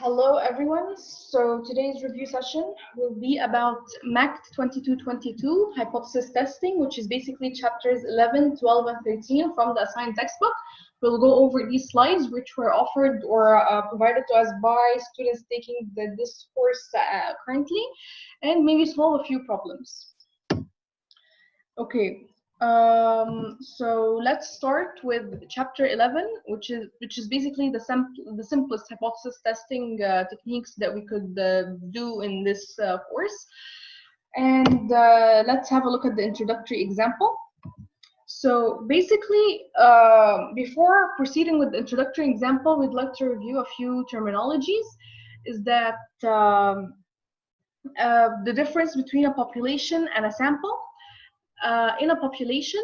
Hello everyone. So today's review session will be about MACT2222 hypothesis testing, which is basically chapters 11, 12, and 13 from the assigned textbook. We'll go over these slides, which were offered or provided to us by students taking this course currently, and maybe solve a few problems. Okay. So let's start with chapter 11, which is basically the simplest hypothesis testing techniques that we could do in this course. And let's have a look at the introductory example. So basically, before proceeding with the introductory example, we'd like to review a few terminologies. Is that the difference between a population and a sample? In a population,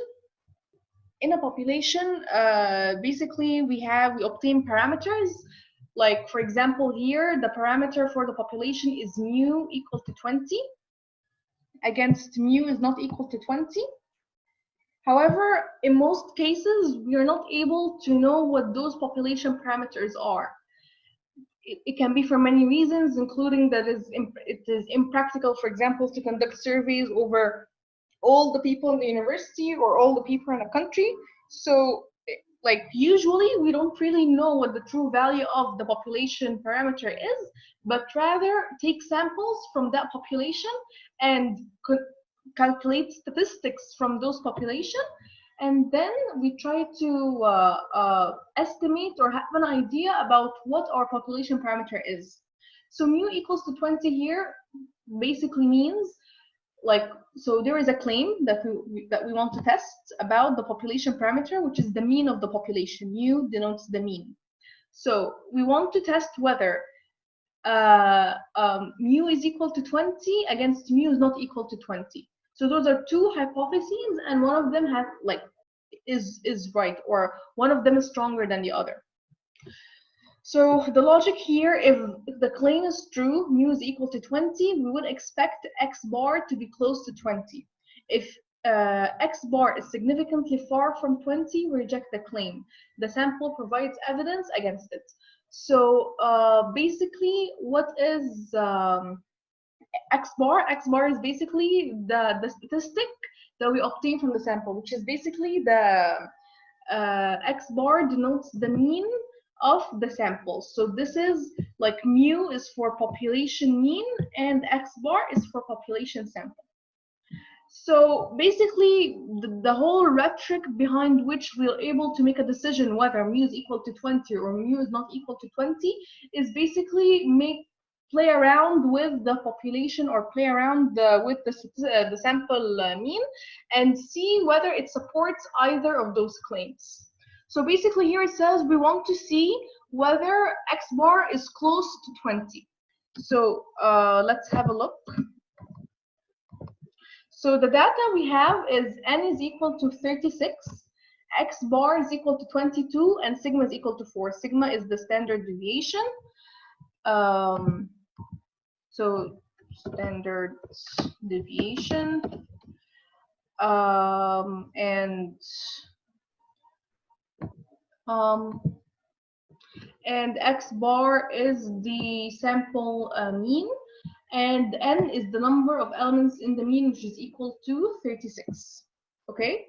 basically we obtain parameters. Like for example, here the parameter for the population is mu equal to 20 against mu is not equal to 20. However, in most cases, we are not able to know what those population parameters are. It can be for many reasons, including that it is impractical, for example, to conduct surveys over all the people in the university or all the people in a country. So like usually we don't really know what the true value of the population parameter is, but rather take samples from that population and calculate statistics from those population, and then we try to estimate or have an idea about what our population parameter is. So mu equals to 20 here basically means, like, so there is a claim that we want to test about the population parameter, which is the mean of the population. Mu denotes the mean. So we want to test whether mu is equal to 20 against mu is not equal to 20. So those are two hypotheses, and one of them has is right, or one of them is stronger than the other. So the logic here, if the claim is true, mu is equal to 20, we would expect x bar to be close to 20. If x bar is significantly far from 20, we reject the claim. The sample provides evidence against it. So basically, what is x bar? X bar is basically the statistic that we obtain from the sample, which is basically the x bar denotes the mean of the sample. So this is like mu is for population mean and x bar is for population sample. So basically the whole rhetoric behind which we're able to make a decision whether mu is equal to 20 or mu is not equal to 20 is basically play around with the population or play around with the sample mean and see whether it supports either of those claims. So basically here it says we want to see whether x bar is close to 20. So let's have a look. So the data we have is n is equal to 36, x bar is equal to 22, and sigma is equal to 4. Sigma is the standard deviation. So standard deviation, and x bar is the sample mean, and n is the number of elements in the mean, which is equal to 36. Okay.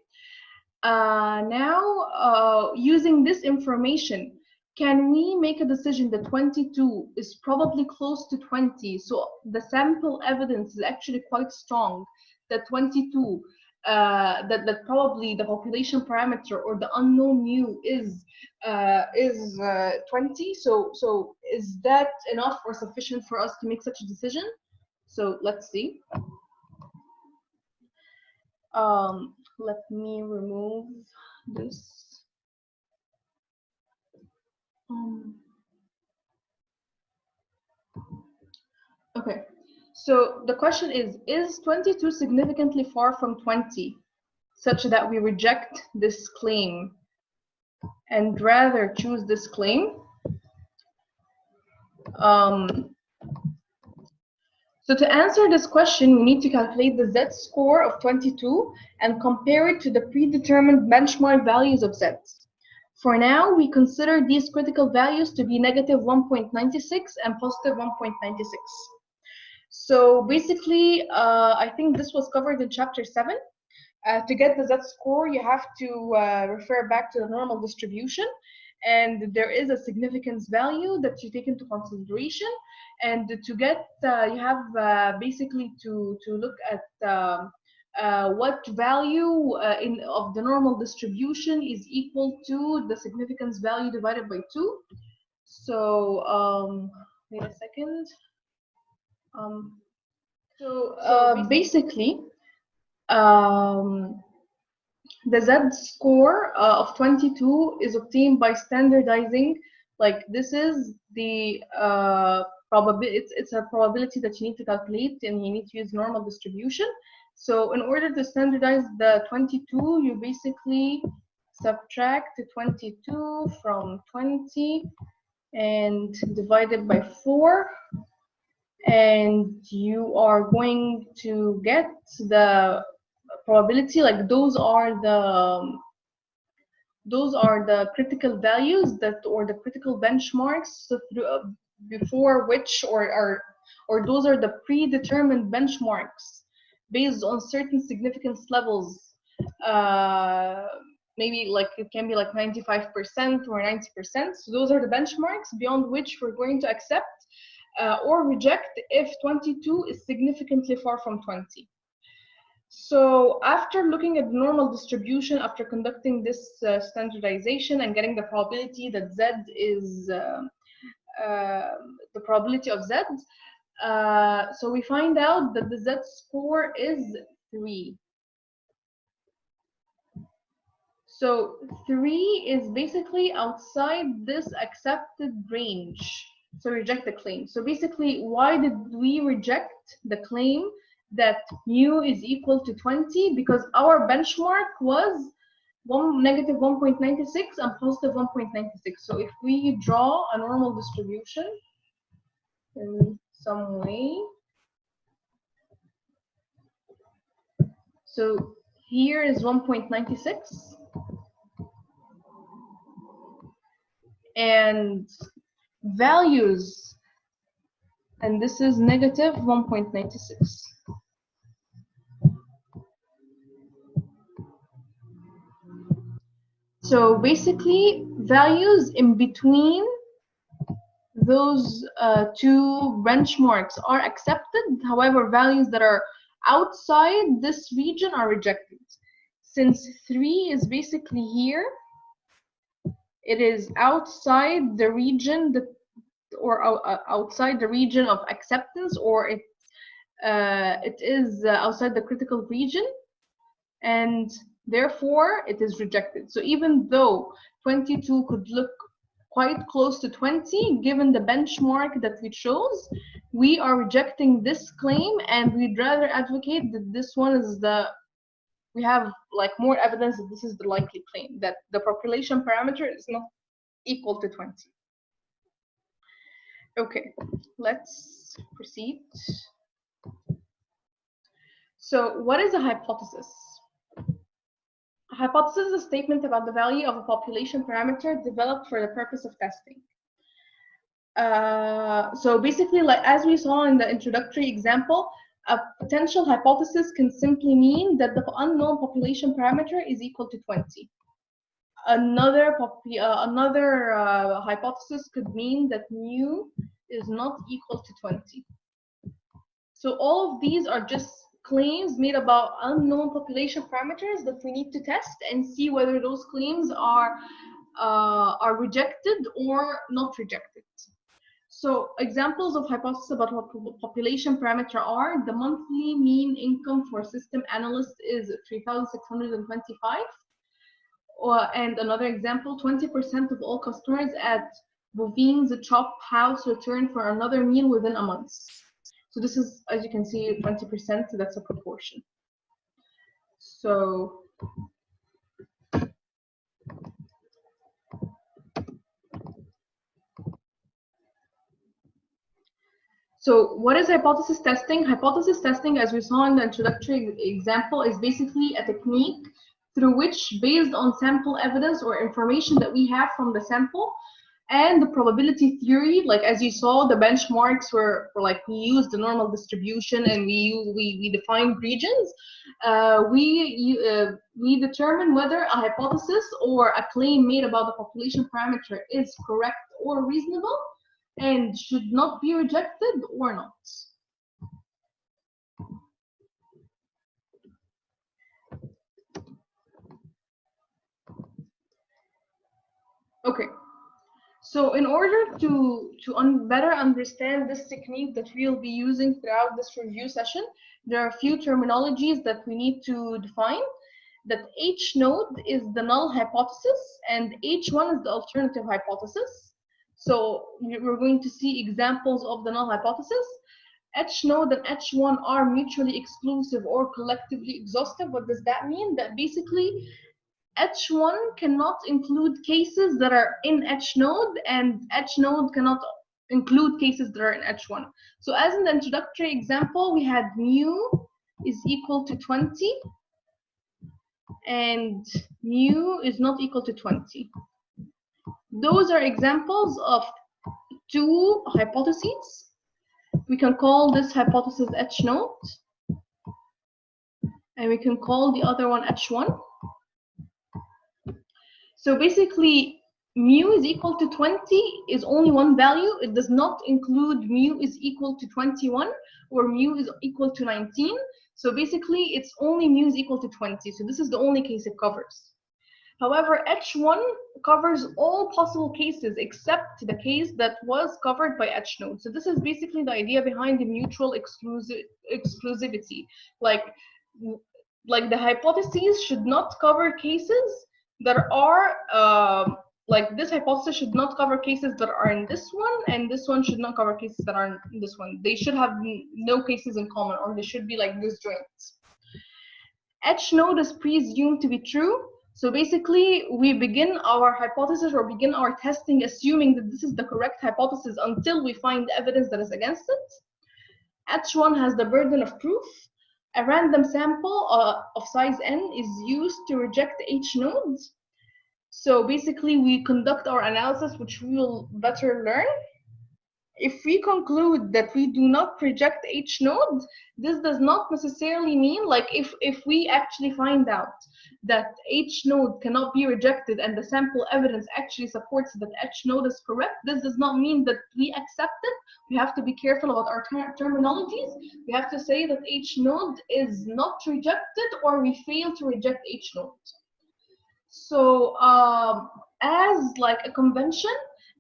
Now, using this information, can we make a decision that 22 is probably close to 20? So the sample evidence is actually quite strong that 22, that probably the population parameter or the unknown mu is 20. So is that enough or sufficient for us to make such a decision? So let's see. Let me remove this. Okay, so the question is 22 significantly far from 20 such that we reject this claim and rather choose this claim? So to answer this question, we need to calculate the z-score of 22 and compare it to the predetermined benchmark values of z. For now, we consider these critical values to be negative 1.96 and positive 1.96. So basically, I think this was covered in chapter 7. To get the z-score, you have to refer back to the normal distribution, and there is a significance value that you take into consideration. And to get, you have basically to look at what value of the normal distribution is equal to the significance value divided by 2. So wait a second. Basically, the z-score of 22 is obtained by standardizing. Like, this is the probability. It's a probability that you need to calculate, and you need to use normal distribution. So in order to standardize the 22, you basically subtract 22 from 20 and divide it by 4, and you are going to get the probability. Like, those are the critical values that, or the critical benchmarks before which, or those are the predetermined benchmarks based on certain significance levels. Maybe like it can be like 95% or 90%. So those are the benchmarks beyond which we're going to accept or reject if 22 is significantly far from 20. So after looking at normal distribution, after conducting this standardization and getting the probability that Z is the probability of Z, so we find out that the Z-score is 3. So 3 is basically outside this accepted range. So reject the claim. So basically, why did we reject the claim that mu is equal to 20? Because our benchmark was negative 1.96 and positive 1.96. So if we draw a normal distribution in some way, so here is 1.96, and values, and this is negative 1.96. So basically, values in between those two benchmarks are accepted. However, values that are outside this region are rejected. Since 3 is basically here, it is outside the region that, or outside the region of acceptance, or it is outside the critical region, and therefore it is rejected. So even though 22 could look quite close to 20, given the benchmark that we chose, we are rejecting this claim, and we'd rather advocate that this one is we have like more evidence that this is the likely claim, that the population parameter is not equal to 20. Okay, let's proceed. So what is a hypothesis? A hypothesis is a statement about the value of a population parameter developed for the purpose of testing. So basically, like as we saw in the introductory example, a potential hypothesis can simply mean that the unknown population parameter is equal to 20. Another hypothesis could mean that mu is not equal to 20. So all of these are just claims made about unknown population parameters that we need to test and see whether those claims are rejected or not rejected. So examples of hypotheses about what population parameter are: the monthly mean income for system analyst is 3,625. And another example, 20% of all customers at Bovine's Chop House return for another meal within a month. So this is, as you can see, 20%, so that's a proportion. So what is hypothesis testing? Hypothesis testing, as we saw in the introductory example, is basically a technique through which, based on sample evidence or information that we have from the sample, and the probability theory, like as you saw, the benchmarks were like we used the normal distribution and we defined regions. We determine whether a hypothesis or a claim made about the population parameter is correct or reasonable and should not be rejected or not. Okay. So in order to better understand this technique that we'll be using throughout this review session, there are a few terminologies that we need to define. That H node is the null hypothesis and H1 is the alternative hypothesis. So we're going to see examples of the null hypothesis. H node and H1 are mutually exclusive or collectively exhaustive. What does that mean? That basically H1 cannot include cases that are in H node, and H node cannot include cases that are in H1. So as in the introductory example, we had mu is equal to 20, and mu is not equal to 20. Those are examples of two hypotheses. We can call this hypothesis H node, and we can call the other one H1. So basically, mu is equal to 20 is only one value. It does not include mu is equal to 21 or mu is equal to 19. So basically, it's only mu is equal to 20. So this is the only case it covers. However, H1 covers all possible cases except the case that was covered by H node. So this is basically the idea behind the mutual exclusivity. Like the hypotheses should not cover cases that are like this hypothesis should not cover cases that are in this one, and this one should not cover cases that are in this one. They should have no cases in common, or they should be like disjoint. H node is presumed to be true. So basically, we begin our hypothesis or begin our testing assuming that this is the correct hypothesis until we find evidence that is against it. H1 has the burden of proof. A random sample of size n is used to reject H nodes. So basically, we conduct our analysis, which we will better learn. If we conclude that we do not reject H node, this does not necessarily mean, like if we actually find out that H node cannot be rejected and the sample evidence actually supports that H node is correct, this does not mean that we accept it. We have to be careful about our terminologies. We have to say that H node is not rejected or we fail to reject H node. So as like a convention,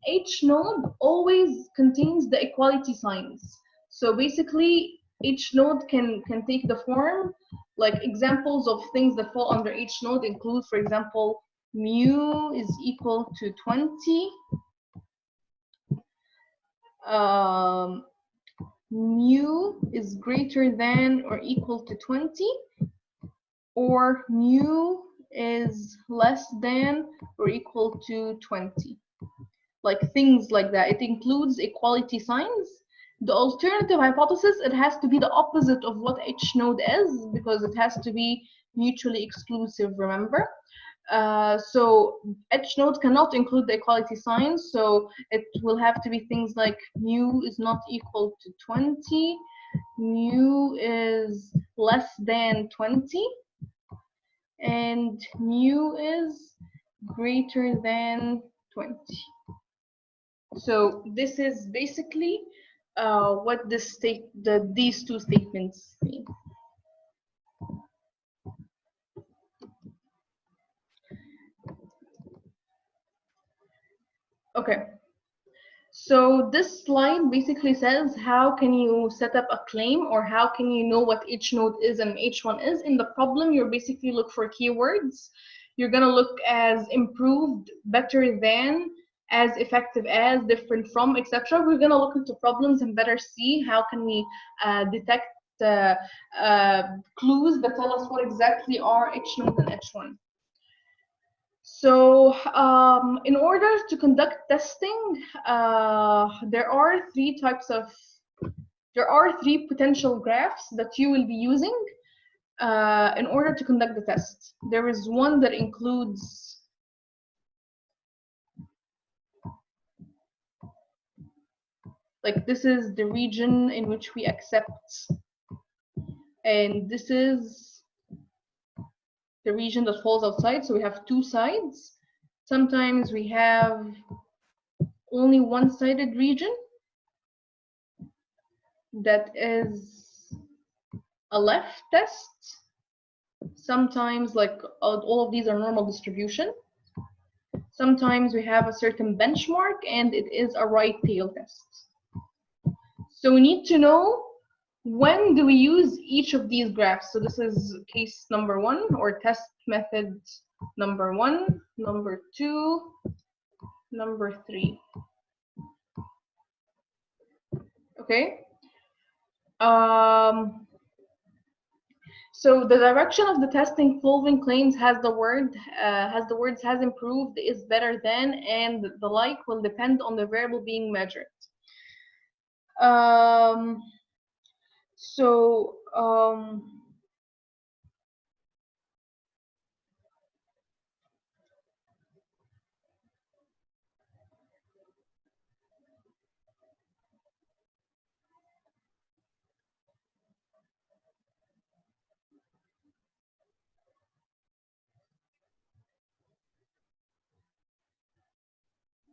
H node always contains the equality signs. So basically, H node can take the form, like examples of things that fall under H node include, for example, mu is equal to 20, mu is greater than or equal to 20, or mu is less than or equal to 20. Like things like that. It includes equality signs. The alternative hypothesis, it has to be the opposite of what H node is because it has to be mutually exclusive, remember? So H node cannot include the equality signs, so it will have to be things like mu is not equal to 20, mu is less than 20, and mu is greater than 20. So this is basically what these two statements mean. Okay. So this slide basically says how can you set up a claim or how can you know what H node is and H1 is. In the problem, you're basically look for keywords. You're gonna look as improved, better than, as effective as, different from, etc. We're gonna look into problems and better see how can we detect clues that tell us what exactly are H node and H1. So in order to conduct testing, there are three potential graphs that you will be using. in order to conduct the test. There is one that includes like this is the region in which we accept, and this is the region that falls outside. So we have two sides. Sometimes we have only one-sided region that is a left test. Sometimes, like all of these are normal distribution. Sometimes we have a certain benchmark and it is a right tail test. So we need to know when do we use each of these graphs. So this is case number 1 or test method number 1, number 2, number 3. Okay. So the direction of the test involving claims has the words has improved, is better than, and the like will depend on the variable being measured.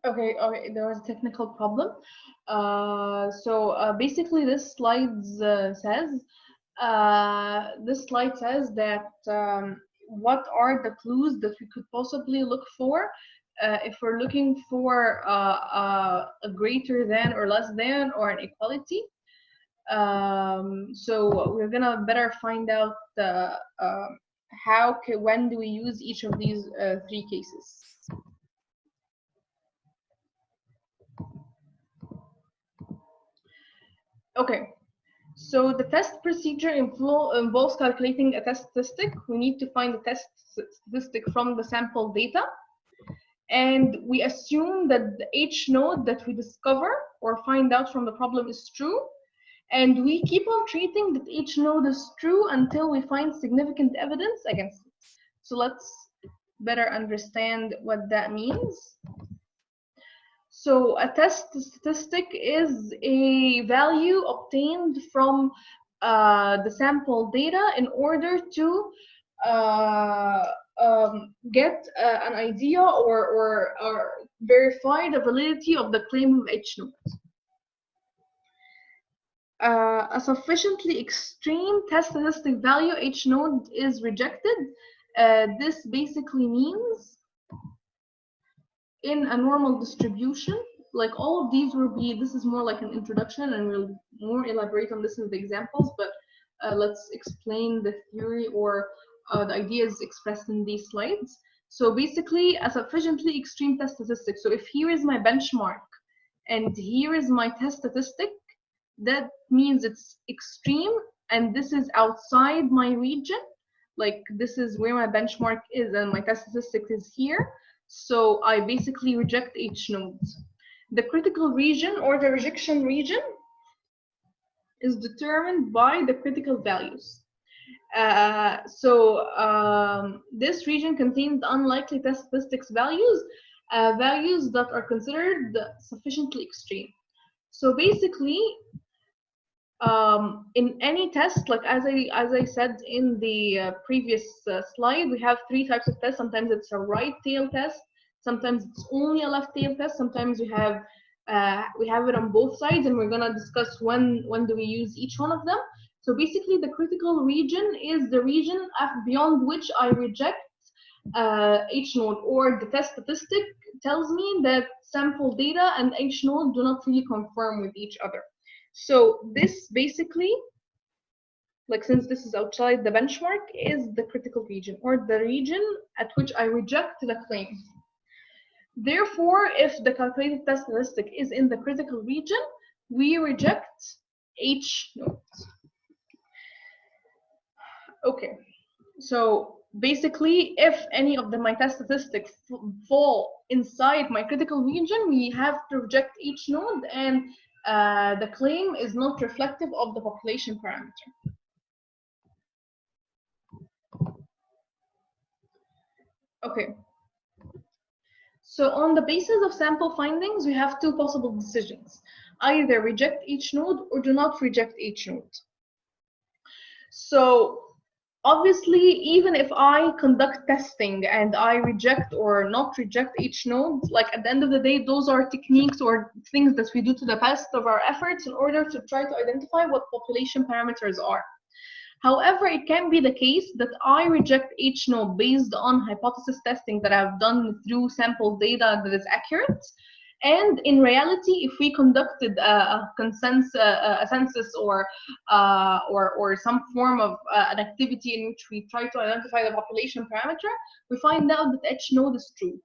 Okay, there was a technical problem. Basically this slide says that what are the clues that we could possibly look for if we're looking for a greater than or less than or an equality. So we're gonna better find out when do we use each of these 3 cases. Okay, so the test procedure involves calculating a test statistic. We need to find the test statistic from the sample data. And we assume that the H node that we discover or find out from the problem is true. And we keep on treating that H node is true until we find significant evidence against it. So let's better understand what that means. So a test statistic is a value obtained from the sample data in order to get an idea or verify the validity of the claim of H node. A sufficiently extreme test statistic value H node is rejected. This basically means in a normal distribution, like all of these will be, this is more like an introduction and we'll more elaborate on this in the examples, but let's explain the theory or the ideas expressed in these slides. So basically a sufficiently extreme test statistic. So if here is my benchmark and here is my test statistic, that means it's extreme and this is outside my region. Like this is where my benchmark is and my test statistic is here. So I basically reject H nodes. The critical region or the rejection region is determined by the critical values. This region contains unlikely test statistics values, values that are considered sufficiently extreme. So basically, in any test, like as I said in the previous slide, we have 3 types of tests. Sometimes it's a right tail test, sometimes it's only a left tail test, sometimes we have it on both sides, and we're gonna discuss when do we use each one of them. So basically, the critical region is the region beyond which I reject H node, or the test statistic tells me that sample data and H node do not really conform with each other. So this basically, like since this is outside the benchmark, is the critical region or the region at which I reject the claim. Therefore, if the calculated test statistic is in the critical region, we reject H nodes. Okay, so basically, if any of my test statistics fall inside my critical region, we have to reject H node, and the claim is not reflective of the population parameter. Okay. So on the basis of sample findings, we have two possible decisions. Either reject each node or do not reject each node. So obviously, even if I conduct testing and I reject or not reject each node, like at the end of the day, those are techniques or things that we do to the best of our efforts in order to try to identify what population parameters are. However, it can be the case that I reject each node based on hypothesis testing that I've done through sample data that is accurate. And in reality, if we conducted a census or some form of an activity in which we try to identify the population parameter, we find out that each node is true.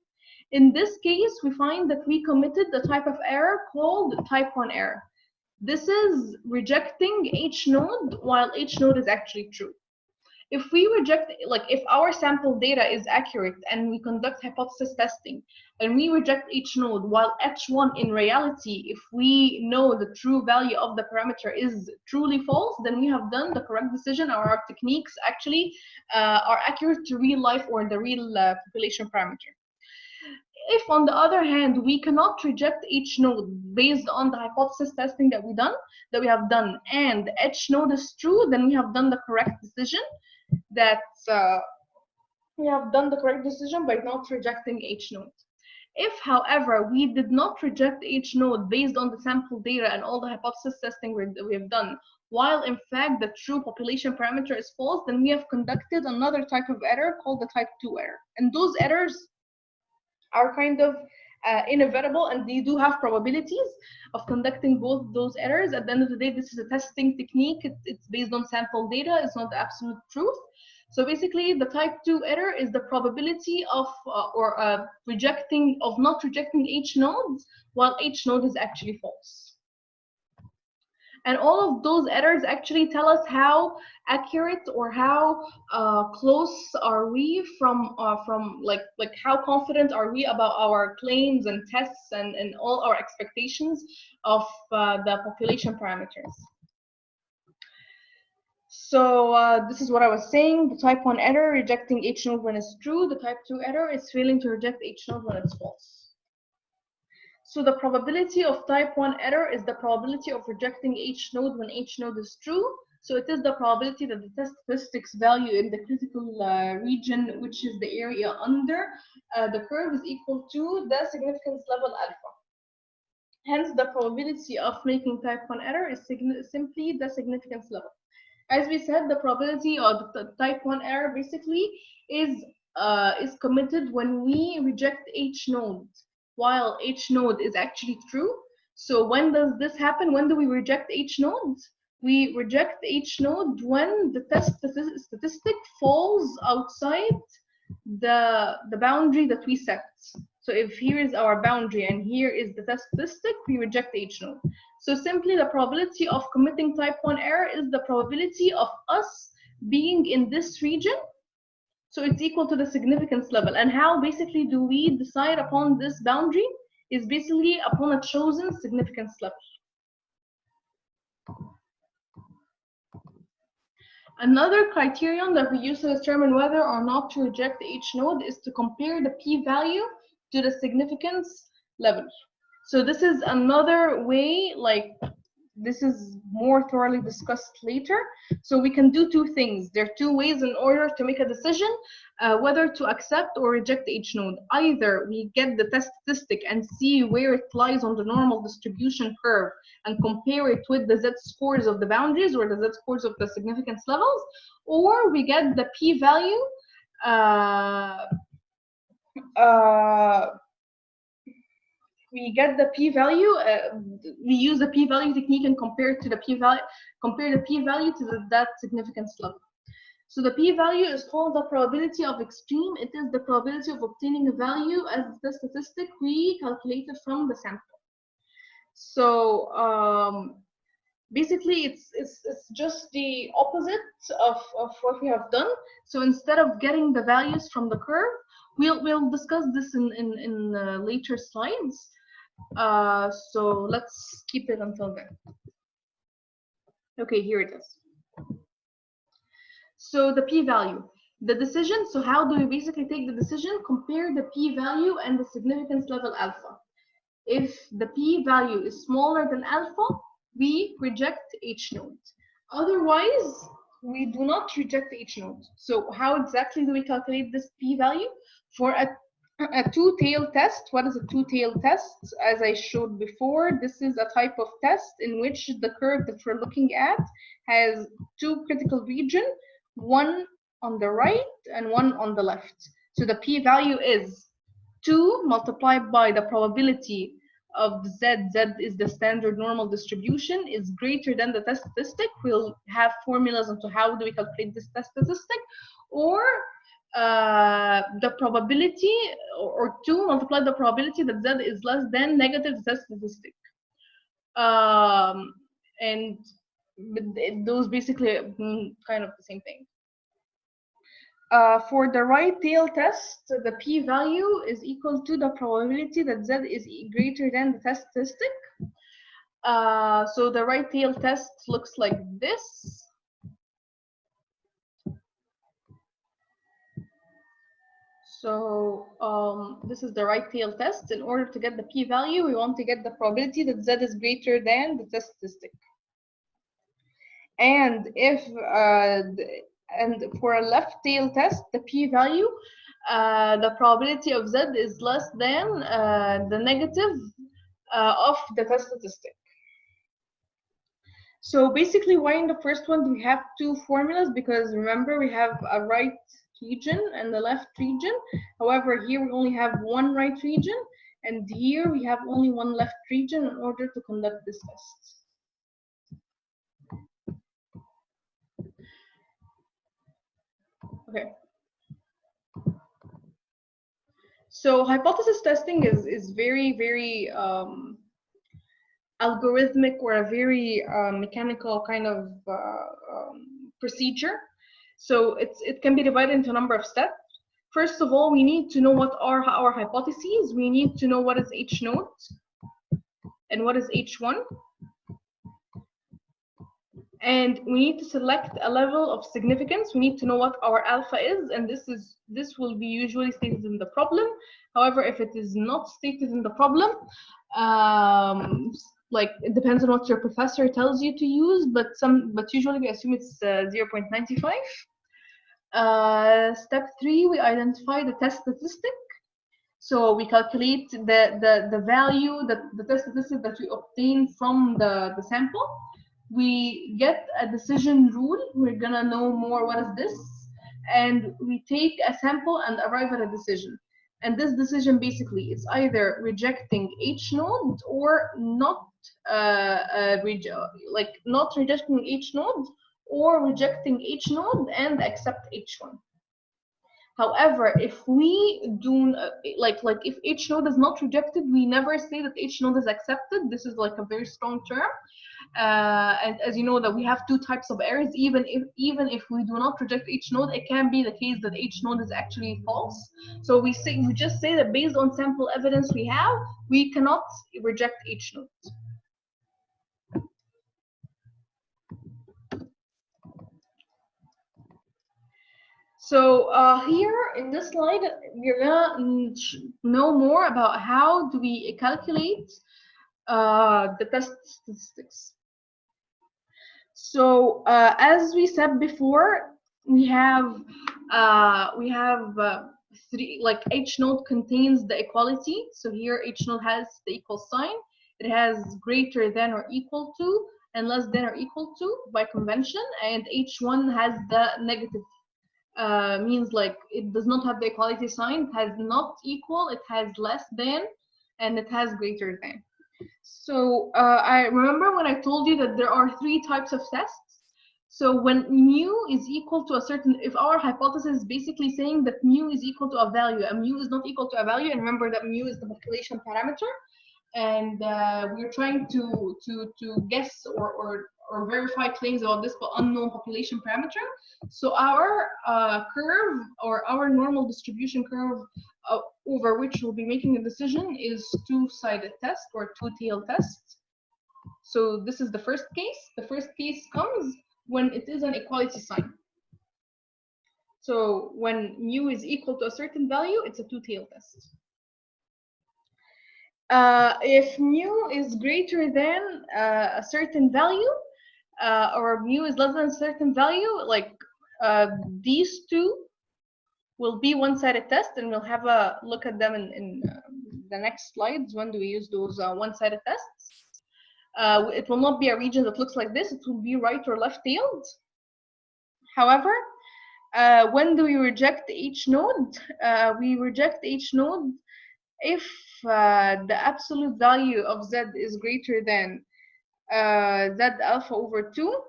In this case, we find that we committed a type of error called type 1 error. This is rejecting each node while each node is actually true. If we reject, like if our sample data is accurate and we conduct hypothesis testing and we reject each node while H1 in reality, if we know the true value of the parameter is truly false, then we have done the correct decision, or our techniques actually are accurate to real life or the real population parameter. If, on the other hand, we cannot reject each node based on the hypothesis testing that we have done, and each node is true, then we have done the correct decision. We have done the correct decision by not rejecting each node. If, however, we did not reject each node based on the sample data and all the hypothesis testing we have done, while in fact the true population parameter is false, then we have conducted another type of error called the type 2 error. And those errors are kind of inevitable, and they do have probabilities of conducting both those errors. At the end of the day, this is a testing technique. It's based on sample data. It's not the absolute truth. So basically, the type 2 error is the probability of not rejecting each node while each node is actually false. And all of those errors actually tell us how accurate or how close are we from like how confident are we about our claims and tests and all our expectations of the population parameters. So this is what I was saying. The type 1 error, rejecting each node when it's true. The type 2 error is failing to reject each node when it's false. So the probability of type 1 error is the probability of rejecting each node when each node is true. So it is the probability that the test statistics value in the critical region, which is the area under the curve, is equal to the significance level alpha. Hence, the probability of making type 1 error is simply the significance level. As we said, the probability of the type 1 error basically is committed when we reject each node while each node is actually true. So when does this happen? When do we reject each node? We reject each node when the test statistic falls outside the boundary that we set. So if here is our boundary and here is the test statistic, we reject each node. So simply the probability of committing type 1 error is the probability of us being in this region. So it's equal to the significance level. And how basically do we decide upon this boundary is basically upon a chosen significance level. Another criterion that we use to determine whether or not to reject each node is to compare the p-value to the significance level. So this is another way, like this is more thoroughly discussed later. So we can do two things. There are two ways in order to make a decision whether to accept or reject each node. Either we get the test statistic and see where it lies on the normal distribution curve and compare it with the z-scores of the boundaries or the z-scores of the significance levels, or we get the p-value we get the p-value. We use the p-value technique and compare it to the p-value. Compare the p-value to that significance level. So the p-value is called the probability of extreme. It is the probability of obtaining a value as the statistic we calculated from the sample. So basically, it's just the opposite of what we have done. So instead of getting the values from the curve, we'll discuss this in later slides. So let's keep it until then. Okay, here it is. So the p-value. the decision. So how do we basically take the decision? Compare the p-value and the significance level alpha. If the p-value is smaller than alpha, we reject H node. Otherwise, we do not reject H node. So how exactly do we calculate this p-value? For a two-tailed test, what is a two-tailed test? As I showed before, this is a type of test in which the curve that we're looking at has two critical regions, one on the right and one on the left. So the p-value is 2 multiplied by the probability of z is the standard normal distribution, is greater than the test statistic. We'll have formulas into how do we calculate this test statistic, or the probability, or 2 multiplied the probability that z is less than negative test statistic. And those basically mean kind of the same thing. For the right tail test, the p-value is equal to the probability that z is greater than the test statistic. So the right tail test looks like this. So this is the right tail test. In order to get the p-value, we want to get the probability that z is greater than the test statistic. And if and for a left tail test, the p-value, the probability of z is less than the negative of the test statistic. So basically, why in the first one do we have two formulas? Because remember, we have a right region and the left region. However, here we only have one right region, and here we have only one left region in order to conduct this test. Okay. So hypothesis testing is very, very algorithmic, or a very mechanical kind of procedure. So it can be divided into a number of steps. First of all, we need to know what are our hypotheses. We need to know what is H node and what is H1. And we need to select a level of significance. We need to know what our alpha is, and this will be usually stated in the problem. However, if it is not stated in the problem, like it depends on what your professor tells you to use, but usually we assume it's 0.95. Step 3, we identify the test statistic. So we calculate the value, the test statistic that we obtain from the sample. We get a decision rule. We're gonna know more what is this, and we take a sample and arrive at a decision. And this decision basically is either rejecting H node or not, like not rejecting H node, or rejecting H node and accept H1. However, if we do like if H node is not rejected, we never say that H node is accepted. This is like a very strong term. And as you know that we have two types of errors. Even if we do not reject H node, it can be the case that H node is actually false. So we just say that based on sample evidence we have, we cannot reject H node. So here in this slide, we're gonna know more about how do we calculate the test statistics. So as we said before, we have three, like H node contains the equality. So here H node has the equal sign. It has greater than or equal to and less than or equal to by convention, and H1 has the negative. Means like it does not have the equality sign. It has not equal, it has less than, and it has greater than. So I remember when I told you that there are three types of tests. So when mu is equal to a certain, if our hypothesis is basically saying that mu is equal to a value and mu is not equal to a value, and remember that mu is the population parameter, and we're trying to guess or verify claims about this unknown population parameter. So our curve, or our normal distribution curve over which we'll be making a decision, is two-sided test or two-tailed test. So this is the first case. The first case comes when it is an equality sign. So when mu is equal to a certain value, it's a two-tailed test. If mu is greater than a certain value, or mu is less than a certain value, like these two will be one-sided test, and we'll have a look at them in the next slides. When do we use those one-sided tests? It will not be a region that looks like this. It will be right or left-tailed. However, when do we reject H node? We reject H node if the absolute value of Z is greater than Z alpha over 2.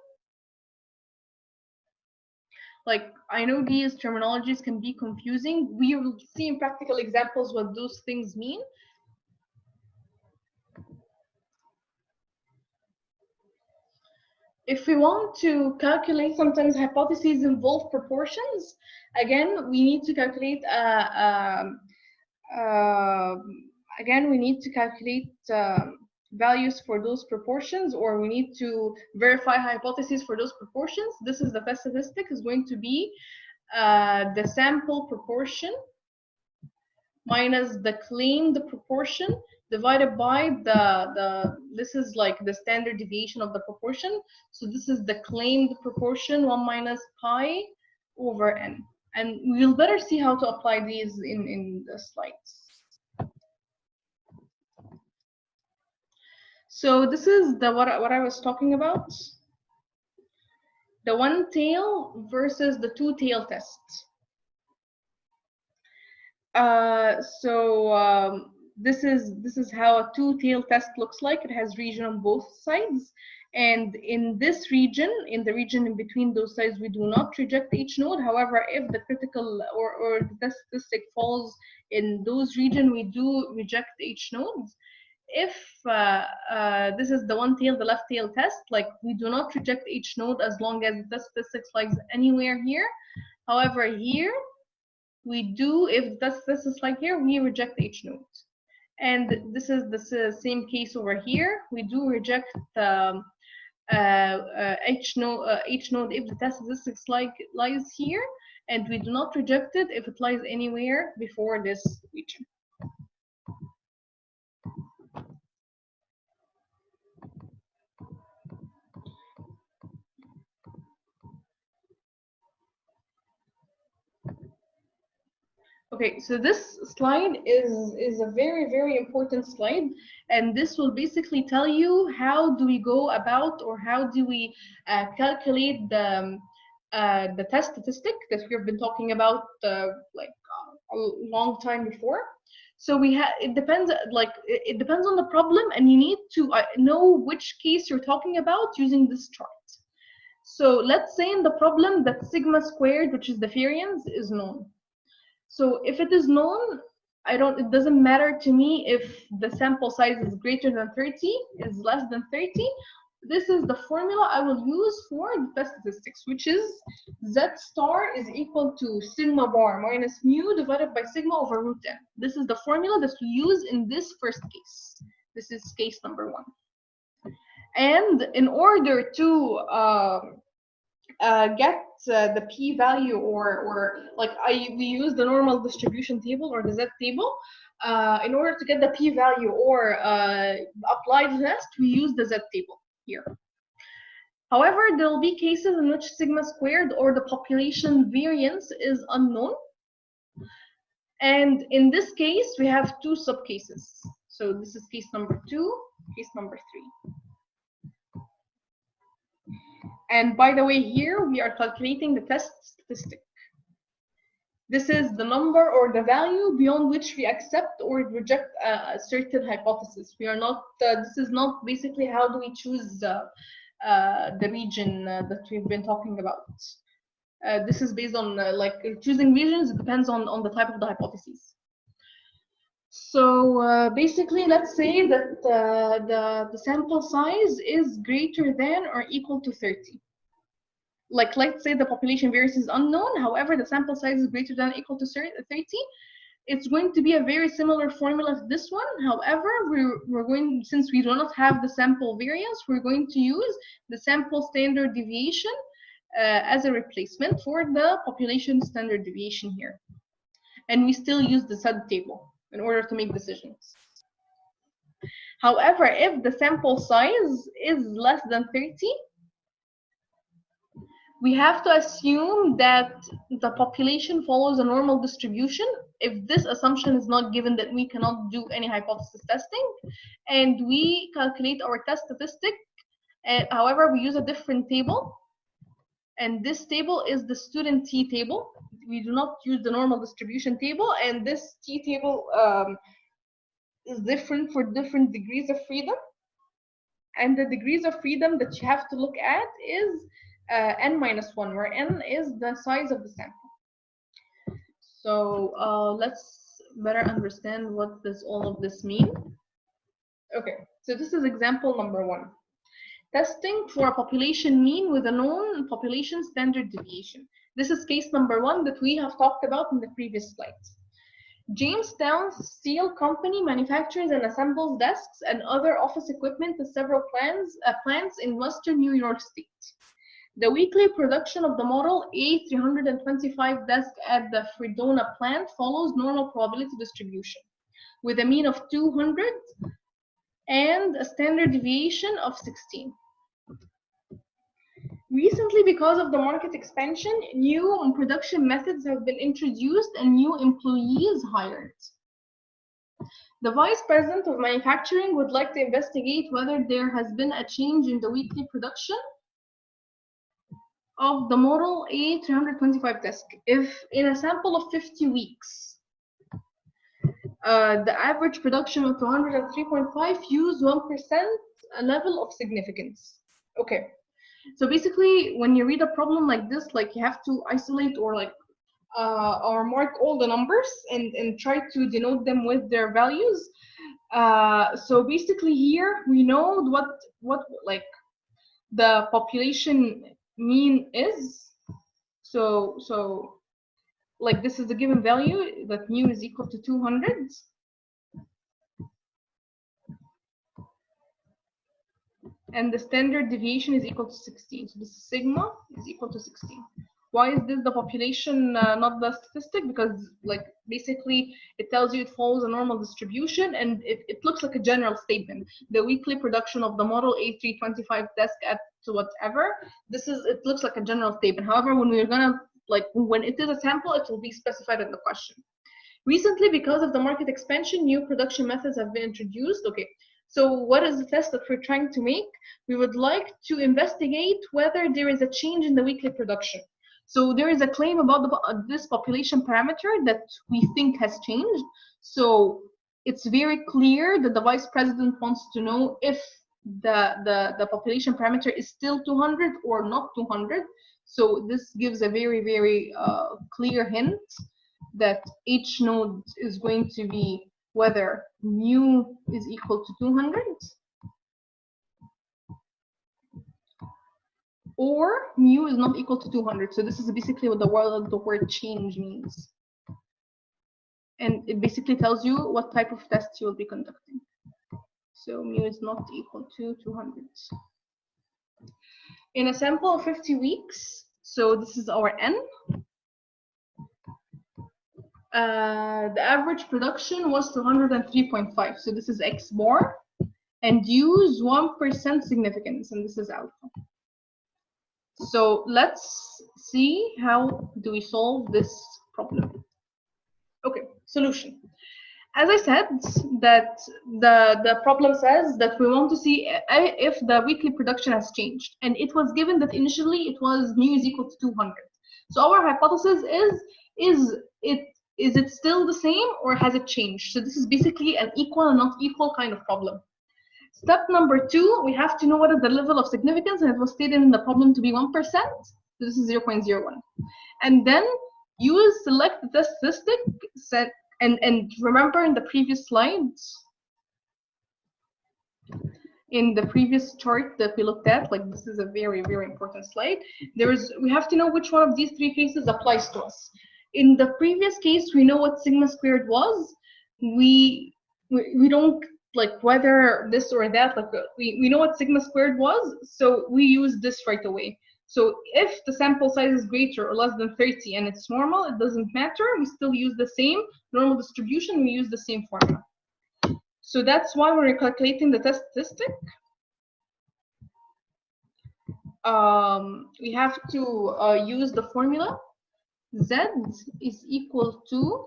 Like, I know these terminologies can be confusing. We will see in practical examples what those things mean. If we want to calculate, sometimes hypotheses involve proportions. Again, we need to calculate values for those proportions, or we need to verify hypotheses for those proportions. This is the test statistic is going to be the sample proportion minus the claimed proportion divided by this is like the standard deviation of the proportion. So this is the claimed proportion, 1 minus pi over n. And we'll better see how to apply these in the slides. So this is what I was talking about. The one tail versus the two tail test. This is how a two-tail test looks like. It has region on both sides, and in this region, in the region in between those sides, we do not reject H node. However, if the critical or the test statistic falls in those region, we do reject H nodes. If this is the one tail, the left tail test, like we do not reject H node as long as the test statistic lies anywhere here. However, here we do, if this is like here, we reject H node. And this is the same case over here. We do reject H node if the test statistics lies here, and we do not reject it if it lies anywhere before this region. Okay, so this slide is a very, very important slide, and this will basically tell you how do we go about, or how do we calculate the test statistic that we've been talking about like a long time before. So it depends on the problem, and you need to know which case you're talking about using this chart. So let's say in the problem that sigma squared, which is the variance, is known. So if it is known, it doesn't matter to me if the sample size is greater than 30, is less than 30. This is the formula I will use for the test statistics, which is Z star is equal to sigma bar minus mu divided by sigma over root n. This is the formula that we use in this first case. This is case number 1. And in order to get the p-value, or like we use the normal distribution table or the Z table. In order to get the p-value or apply the test, we use the Z table here. However, there will be cases in which sigma squared or the population variance is unknown. And in this case, we have two subcases. So this is case number 2, case number 3. And by the way, here we are calculating the test statistic. This is the number or the value beyond which we accept or reject a certain hypothesis. We are not, this is not basically how do we choose the region that we've been talking about. This is based on like choosing regions, it depends on the type of the hypothesis. So basically, let's say that the sample size is greater than or equal to 30. Like, let's say the population variance is unknown, however, the sample size is greater than or equal to 30. It's going to be a very similar formula to this one. However, we're going, since we do not have the sample variance, we're going to use the sample standard deviation as a replacement for the population standard deviation here. And we still use the SUD table in order to make decisions. However, if the sample size is less than 30, we have to assume that the population follows a normal distribution. If this assumption is not given, then we cannot do any hypothesis testing, and we calculate our test statistic. However, we use a different table, and this table is the student T table. We do not use the normal distribution table, and this T table is different for different degrees of freedom. And the degrees of freedom that you have to look at is n-1, where n is the size of the sample. So let's better understand what does all of this mean. Okay, so this is example number 1. Testing for a population mean with a known population standard deviation. This is case number 1 that we have talked about in the previous slides. Jamestown Steel Company manufactures and assembles desks and other office equipment at several plants in western New York State. The weekly production of the model A325 desk at the Fredonia plant follows normal probability distribution, with a mean of 200 and a standard deviation of 16. Recently, because of the market expansion, new production methods have been introduced and new employees hired. The Vice President of Manufacturing would like to investigate whether there has been a change in the weekly production of the model A325 desk. If in a sample of 50 weeks, the average production of 203.5 use 1% a level of significance. Okay. So basically, when you read a problem like this, like you have to isolate or like or mark all the numbers and try to denote them with their values. So basically, here we know what like the population mean is. So like this is the given value that mu is equal to 200. And the standard deviation is equal to 16. So this sigma is equal to 16. Why is this the population, not the statistic? Because like basically it tells you it follows a normal distribution, and it looks like a general statement. The weekly production of the model A325 desk at whatever, it looks like a general statement. However, when we're gonna when it is a sample, it will be specified in the question. Recently, because of the market expansion, new production methods have been introduced. Okay. So what is the test that we're trying to make? We would like to investigate whether there is a change in the weekly production. So there is a claim about this population parameter that we think has changed. So it's very clear that the Vice President wants to know if the population parameter is still 200 or not 200. So this gives a very, very clear hint that each node is going to be whether mu is equal to 200 or mu is not equal to 200. So this is basically what the word change means. And it basically tells you what type of tests you will be conducting. So mu is not equal to 200. In a sample of 50 weeks, so this is our n. The average production was 203.5. So this is X bar, and use 1% significance, and this is alpha. So let's see how do we solve this problem. Okay, solution. As I said, that the problem says that we want to see if the weekly production has changed, and it was given that initially it was mu is equal to 200. So our hypothesis is it still the same or has it changed? So this is basically an equal and not equal kind of problem. Step number 2, we have to know what is the level of significance, and it was stated in the problem to be 1%. So this is 0.01. And then you select the test statistic set, and remember in the previous slides, in the previous chart that we looked at, like this is a very, very important slide. We have to know which one of these 3 cases applies to us. In the previous case, we know what sigma squared was. We don't like whether this or that. Like we know what sigma squared was, so we use this right away. So if the sample size is greater or less than 30 and it's normal, it doesn't matter. We still use the same normal distribution. We use the same formula. So that's why we're calculating the test statistic. We have to use the formula. Z is equal to,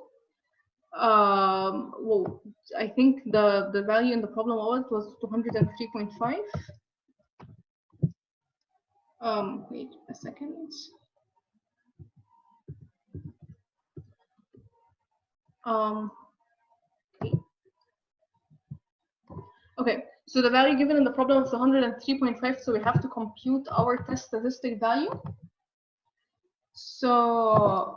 well, I think the value in the problem was 203.5. Wait a second. Okay, so the value given in the problem is 103.5, so we have to compute our test statistic value. So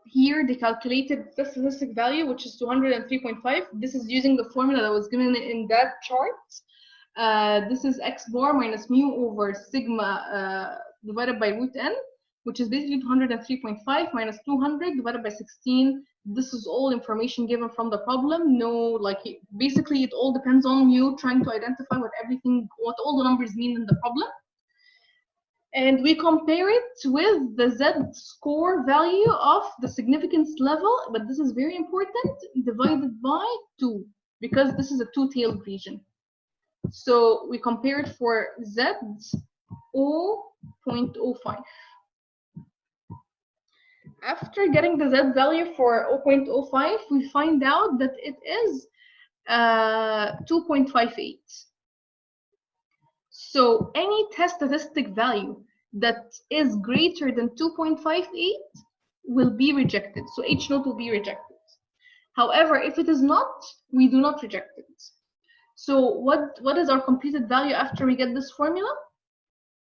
here they calculated the statistic value, which is 203.5. This is using the formula that was given in that chart. This is x bar minus mu over sigma divided by root n, which is basically 203.5 minus 200 divided by 16. This is all information given from the problem. No, like basically it all depends on you trying to identify what all the numbers mean in the problem. And we compare it with the z-score value of the significance level, but this is very important, divided by 2, because this is a two-tailed region. So we compare it for z 0.05. After getting the z value for 0.05, we find out that it is 2.58. So any test statistic value that is greater than 2.58 will be rejected. So H naught will be rejected. However, if it is not, we do not reject it. So what is our computed value after we get this formula?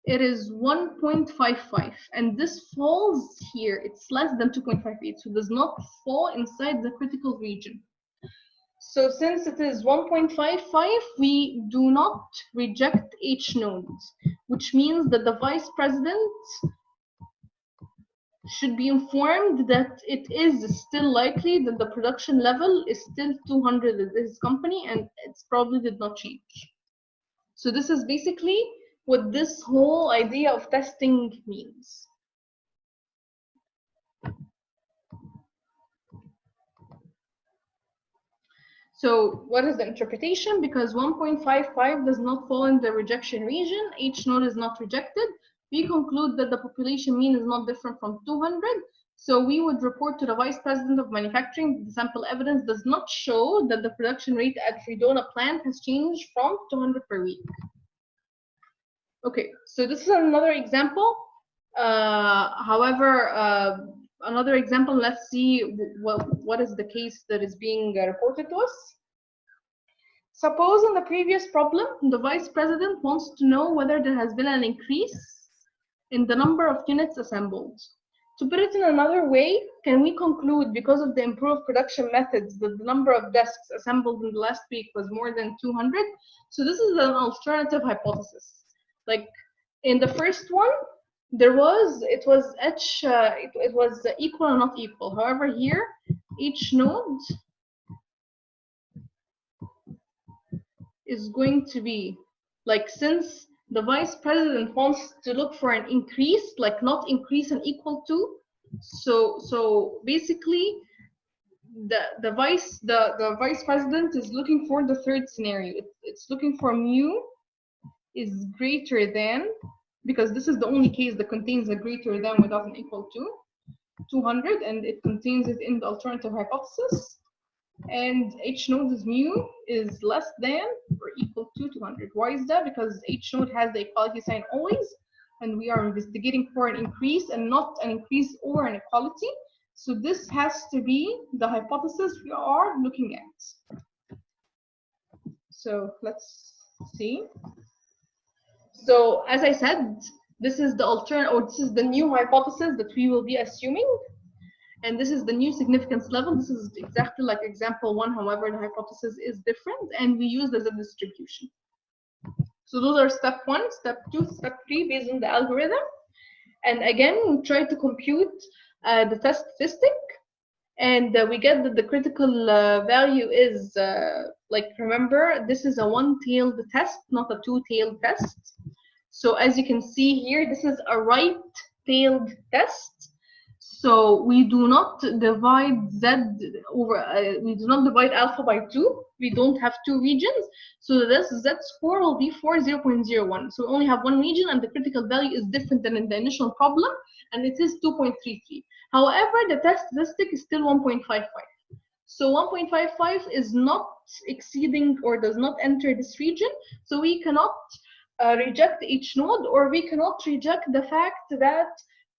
It is 1.55, and this falls here. It's less than 2.58, so it does not fall inside the critical region. So since it is 1.55, we do not reject H nodes, which means that the vice president should be informed that it is still likely that the production level is still 200 at this company, and it's probably did not change. So this is basically what this whole idea of testing means. So what is the interpretation? Because 1.55 does not fall in the rejection region, H naught is not rejected, we conclude that the population mean is not different from 200. So we would report to the vice president of manufacturing the sample evidence does not show that the production rate at Fredona plant has changed from 200 per week. Okay, so this is another example. However, another example, let's see what is the case that is being reported to us. Suppose in the previous problem, the vice president wants to know whether there has been an increase in the number of units assembled. To put it in another way, can we conclude because of the improved production methods that the number of desks assembled in the last week was more than 200? So this is an alternative hypothesis. Like in the first one, it was equal or not equal. However, here each node is going to be like, since the vice president wants to look for an increase, like not increase and equal to, so basically the vice president is looking for the third scenario. It's looking for mu is greater than, because this is the only case that contains a greater than without an equal to 200, and it contains it in the alternative hypothesis. And H node is mu is less than or equal to 200. Why is that? Because H node has the equality sign always, and we are investigating for an increase and not an increase or an equality. So this has to be the hypothesis we are looking at. So let's see. So as I said, this is the new hypothesis that we will be assuming. And this is the new significance level. This is exactly like example 1, however, the hypothesis is different, and we use the Z distribution. So those are step 1, step 2, step 3 based on the algorithm. And again, we try to compute the test statistic, and we get that the critical value is, like, remember, this is a one-tailed test, not a two-tailed test. So as you can see here, this is a right-tailed test. So we do not divide Z over, we do not divide alpha by 2. We don't have 2 regions. So this Z score will be 0.01. So we only have 1 region, and the critical value is different than in the initial problem, and it is 2.33. However, the test statistic is still 1.55. So 1.55 is not exceeding or does not enter this region. So we cannot reject each node, or we cannot reject the fact that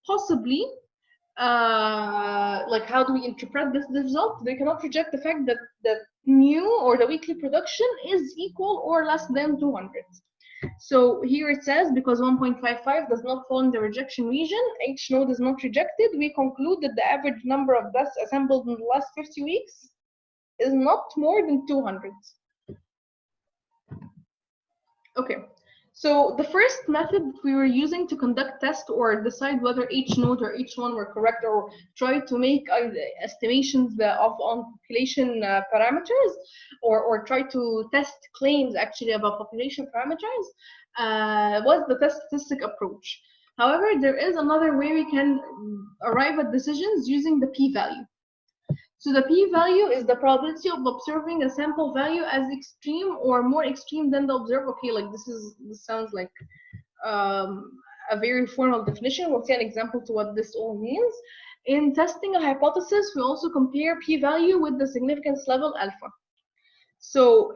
possibly, like how do we interpret this result? They cannot reject the fact that the mu, or the weekly production, is equal or less than 200. So here it says, because 1.55 does not fall in the rejection region, each node is not rejected, we conclude that the average number of deaths assembled in the last 50 weeks is not more than 200. Okay. So the first method we were using to conduct tests or decide whether each node or each one were correct, or try to make estimations on population parameters, or try to test claims actually about population parameters, was the test statistic approach. However, there is another way we can arrive at decisions using the p-value. So the p-value is the probability of observing a sample value as extreme or more extreme than the observed. Okay, like this sounds like a very formal definition. We'll see an example to what this all means. In testing a hypothesis, we also compare p-value with the significance level alpha. So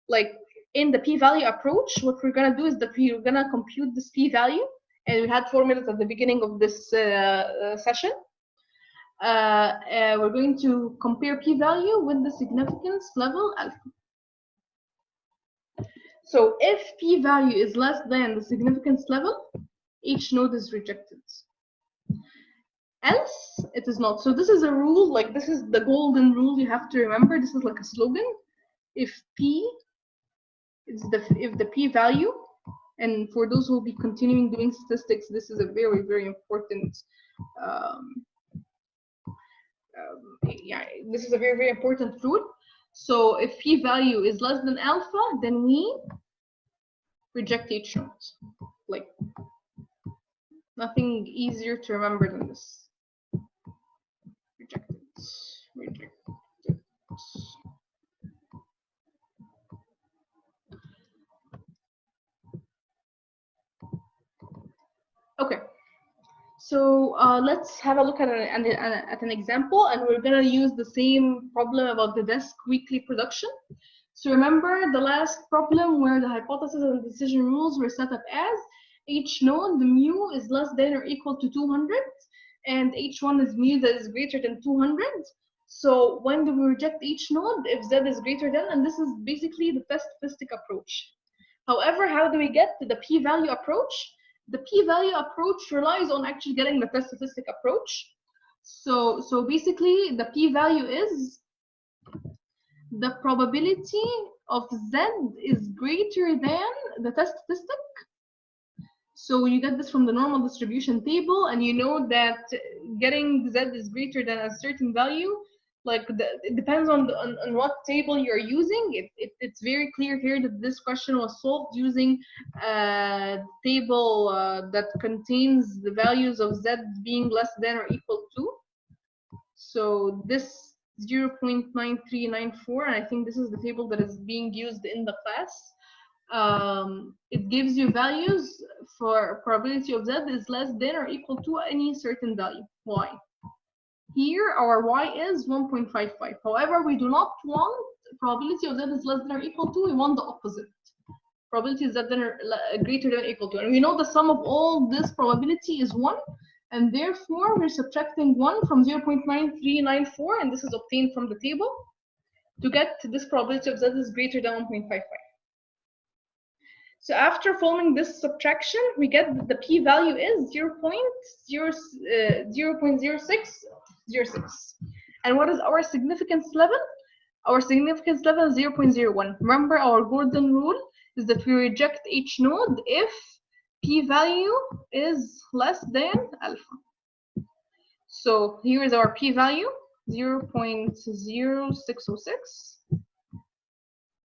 like in the p-value approach, what we're gonna do is that we're gonna compute this p-value, and we had formulas at the beginning of this session. We're going to compare p-value with the significance level alpha. So if p-value is less than the significance level, each node is rejected. Else, it is not. So this is a rule, like this is the golden rule you have to remember. This is like a slogan. If the p-value, and for those who will be continuing doing statistics, this is a very, very important yeah, this is a very, very important rule. So if p-value is less than alpha, then we reject each node. Like nothing easier to remember than this. Rejected. Okay. So let's have a look at an example, and we're gonna use the same problem about the desk weekly production. So remember the last problem where the hypothesis and decision rules were set up as each node, the mu is less than or equal to 200, and h1 is mu that is greater than 200. So when do we reject each node? If z is greater than, and this is basically the test statistic approach. However, how do we get to the p-value approach? The p-value approach relies on actually getting the test statistic approach. So basically, the p-value is the probability of z is greater than the test statistic. So you get this from the normal distribution table, and you know that getting z is greater than a certain value, like it depends on what table you're using. It's very clear here that this question was solved using a table that contains the values of z being less than or equal to. So this 0.9394, and I think this is the table that is being used in the class. It gives you values for probability of z is less than or equal to any certain value, y. Here our y is 1.55. However, we do not want probability of z is less than or equal to, we want the opposite. Probability is greater than or equal to. And we know the sum of all this probability is 1, and therefore we're subtracting 1 from 0.9394, and this is obtained from the table to get this probability of z is greater than 1.55. So after following this subtraction, we get that the p-value is 0.0606. And what is our significance level? Our significance level is 0.01. Remember, our golden rule is that we reject each node if p-value is less than alpha. So here is our p-value, 0.0606.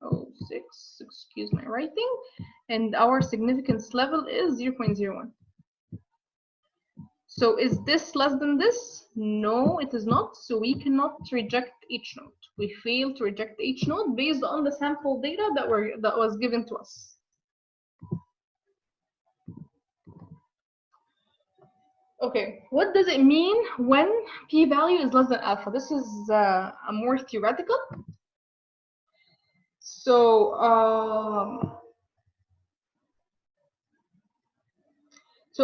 0.06, excuse my writing, and our significance level is 0.01. So is this less than this? No, it is not. So we cannot reject each node. We fail to reject each node based on the sample data that was given to us. Okay, what does it mean when p-value is less than alpha? This is a more theoretical. So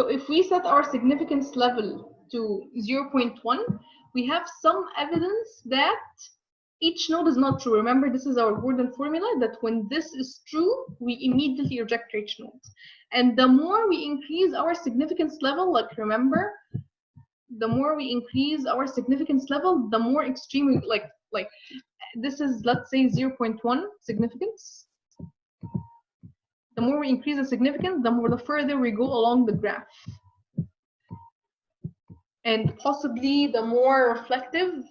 if we set our significance level to 0.1, we have some evidence that each node is not true. Remember, this is our Gordon formula, that when this is true, we immediately reject each node. And the more we increase our significance level, like remember, the more we increase our significance level, the more extreme, like this is, let's say, 0.1 significance. The more we increase the significance, the further we go along the graph. And possibly the more reflective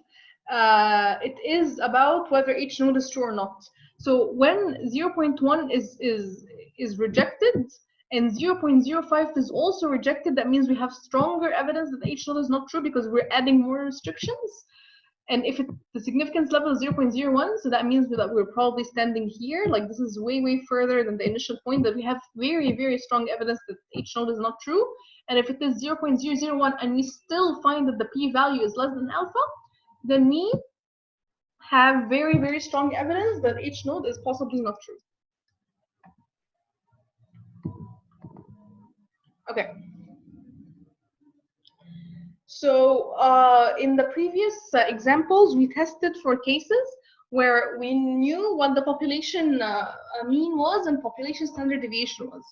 it is about whether each node is true or not. So when 0.1 is rejected and 0.05 is also rejected, that means we have stronger evidence that each node is not true because we're adding more restrictions. And if the significance level is 0.01, so that means that we're probably standing here. Like this is way, way further than the initial point, that we have very, very strong evidence that each node is not true. And if it is 0.001 and we still find that the p-value is less than alpha, then we have very, very strong evidence that each node is possibly not true. Okay. So in the previous examples, we tested for cases where we knew what the population mean was and population standard deviation was.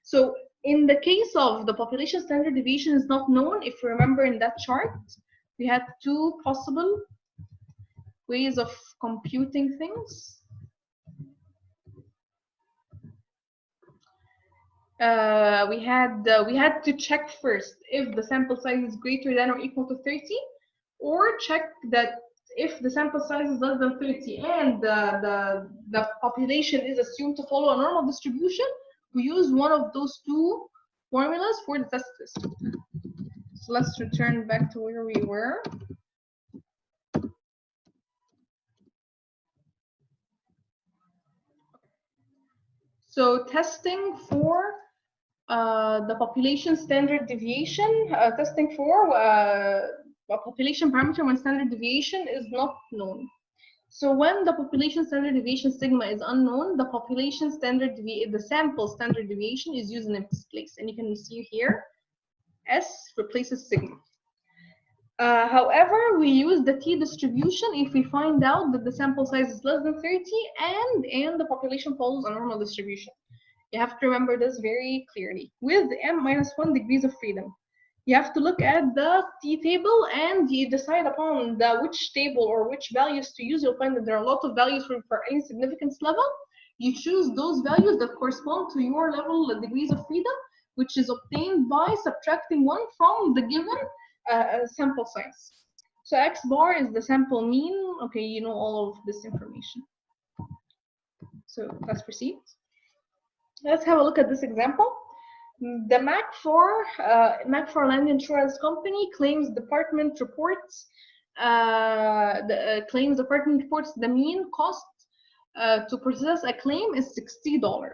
So in the case of the population standard deviation is not known, if you remember in that chart, we had two possible ways of computing things. We had to check first if the sample size is greater than or equal to 30, or check that if the sample size is less than 30 and the population is assumed to follow a normal distribution, we use one of those two formulas for the test system. So let's return back to where we were. So testing for the population standard deviation, testing for a population parameter when standard deviation is not known. So when the population standard deviation sigma is unknown, the sample standard deviation is used in its place, and you can see here S replaces sigma. However, we use the t distribution if we find out that the sample size is less than 30 and the population follows a normal distribution. You have to remember this very clearly. With m-1 degrees of freedom, you have to look at the t table and you decide upon which table or which values to use. You'll find that there are a lot of values for any significance level. You choose those values that correspond to your level of degrees of freedom, which is obtained by subtracting 1 from the given sample size. So x bar is the sample mean. Okay, you know all of this information. So let's proceed. Let's have a look at this example. The MAC for Land Insurance Company claims department reports the mean cost to process a claim is $60.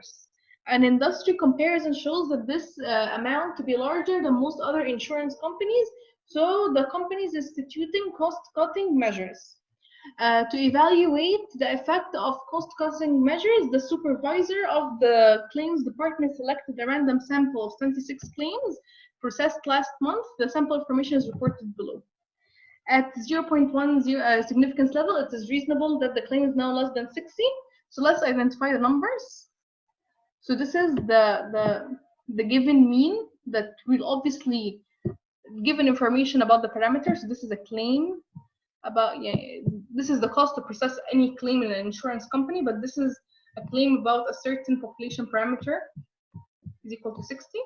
An industry comparison shows that this amount to be larger than most other insurance companies, so the company is instituting cost-cutting measures. To evaluate the effect of cost-cutting measures, the supervisor of the claims department selected a random sample of 26 claims processed last month. The sample information is reported below. At 0.10 significance level, it is reasonable that the claim is now less than 60. So let's identify the numbers. So this is the given mean that will obviously given information about the parameters. So this is a claim about, this is the cost to process any claim in an insurance company, but this is a claim about a certain population parameter is equal to 60.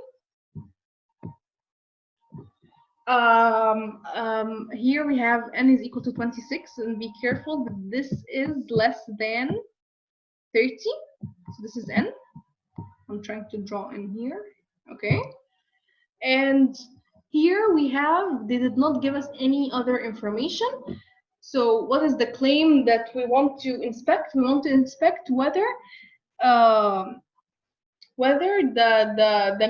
Here we have n is equal to 26, and be careful that this is less than 30. So this is n. I'm trying to draw in here. Okay. And here we have, they did not give us any other information. So what is the claim that we want to inspect? We want to inspect whether the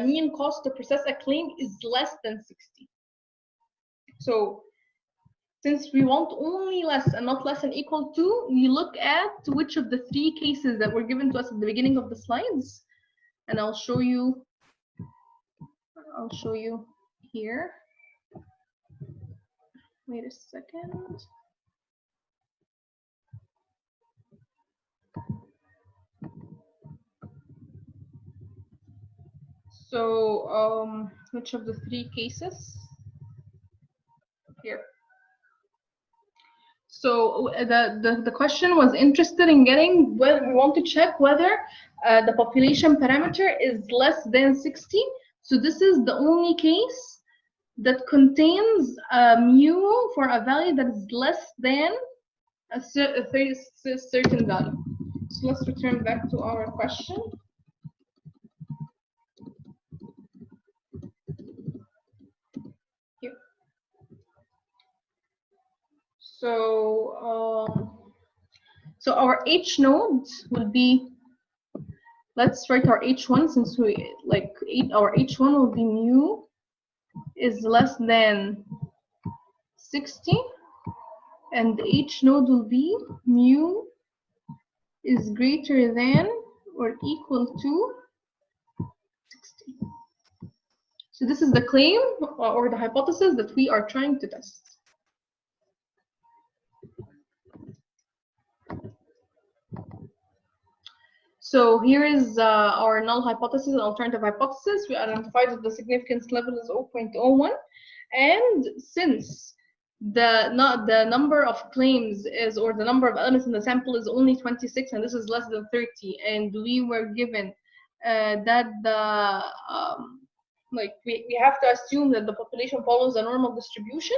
mean cost to process a claim is less than 60. So since we want only less and not less than equal to, we look at which of the 3 cases that were given to us at the beginning of the slides, and I'll show you here. Wait a second. So which of the 3 cases? Here. So the question was interested in getting, well, we want to check whether the population parameter is less than 60. So this is the only case that contains mu for a value that is less than a certain value. So let's return back to our question. Here. So our H node will be, let's write our H1 since we like our H1 will be mu is less than 60, and the H node will be mu is greater than or equal to 60. So this is the claim or the hypothesis that we are trying to test. So here is our null hypothesis and alternative hypothesis. We identified that the significance level is 0.01, and since the number of claims is, or the number of elements in the sample is only 26, and this is less than 30, and we were given that the like we have to assume that the population follows a normal distribution,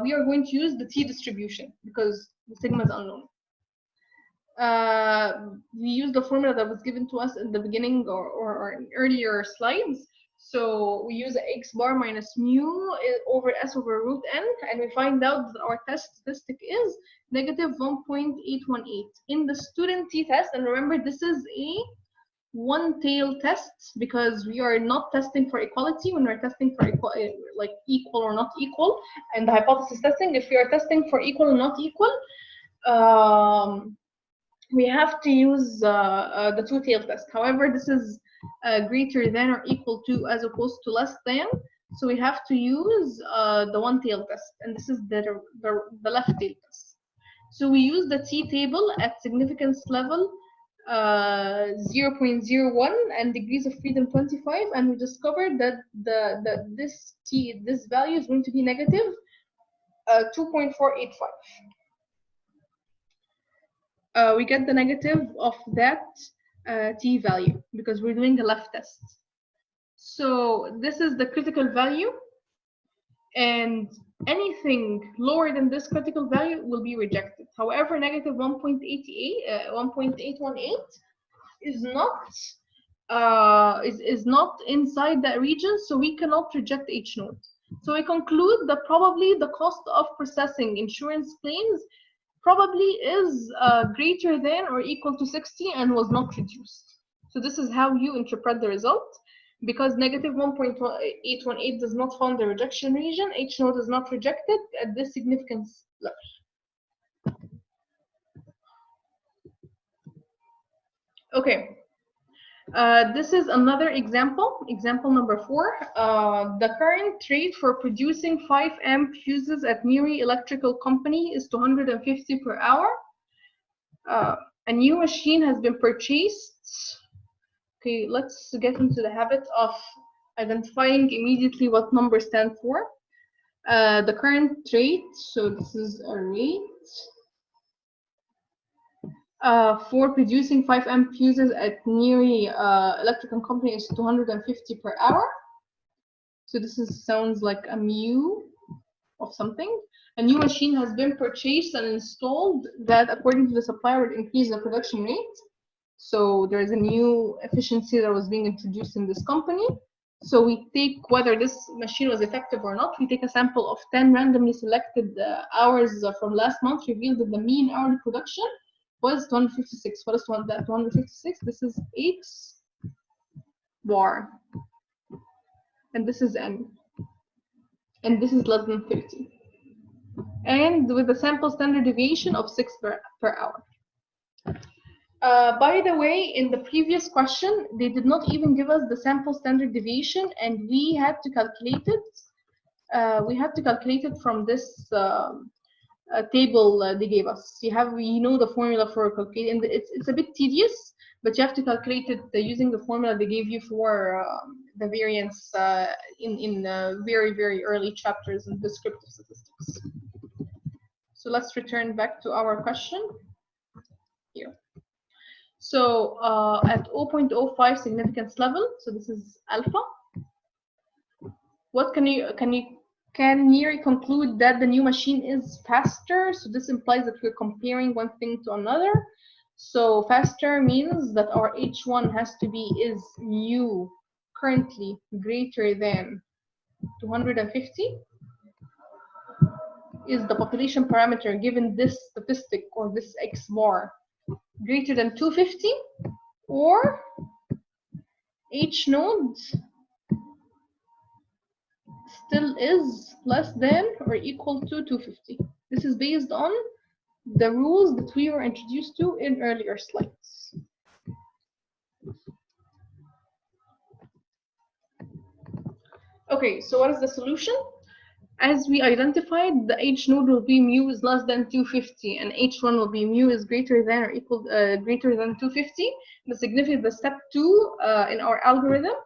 we are going to use the t distribution because the sigma is unknown. We use the formula that was given to us in the beginning or in earlier slides. So we use x bar minus mu over s over root n, and we find out that our test statistic is negative 1.818 in the student t-test. And remember, this is a one-tail test because we are not testing for equality when we're testing for like equal or not equal. And the hypothesis testing, if we are testing for equal or not equal, we have to use the two-tail test. However, this is greater than or equal to as opposed to less than, so we have to use the one-tail test, and this is the left-tail test. So we use the t-table at significance level 0.01 and degrees of freedom 25, and we discovered that this value is going to be negative 2.485. We get the negative of that t value because we're doing a left test. So this is the critical value, and anything lower than this critical value will be rejected. However, negative 1.818 is not inside that region, so we cannot reject H node. So we conclude that probably the cost of processing insurance claims probably is greater than or equal to 60 and was not reduced. So this is how you interpret the result. Because negative 1.818 does not form the rejection region, H node is not rejected at this significance level. Okay, this is another example, example number 4. The current rate for producing 5 amp fuses at Neri Electrical Company is 250 per hour. A new machine has been purchased. Okay, let's get into the habit of identifying immediately what numbers stand for. The current rate, so this is a rate for producing 5 amp fuses at Neri Electrical Company is 250 per hour. So this sounds like a mu of something. A new machine has been purchased and installed that, according to the supplier, would increase the production rate. So there is a new efficiency that was being introduced in this company. So we take whether this machine was effective or not. We take a sample of 10 randomly selected hours from last month, revealed that the mean hourly production was 256. What is that 256? This is X bar. And this is N. And this is less than 30. And with a sample standard deviation of 6 per hour. By the way, in the previous question, they did not even give us the sample standard deviation, and we had to calculate it. We had to calculate it from this table they gave us. We know the formula for calculating. It's a bit tedious, but you have to calculate it using the formula they gave you for the variance in very early chapters in descriptive statistics. So let's return back to our question here. So at 0.05 significance level, so this is alpha. What can you nearly conclude that the new machine is faster? So this implies that we're comparing one thing to another. So faster means that our H1 has to be is mu currently greater than 250. Is the population parameter given this statistic or this X bar greater than 250, or H node still is less than or equal to 250. This is based on the rules that we were introduced to in earlier slides. Okay, so what is the solution? As we identified, the H node will be mu is less than 250, and H1 will be mu is greater than or equal greater than 250. The significance, the step 2 in our algorithm,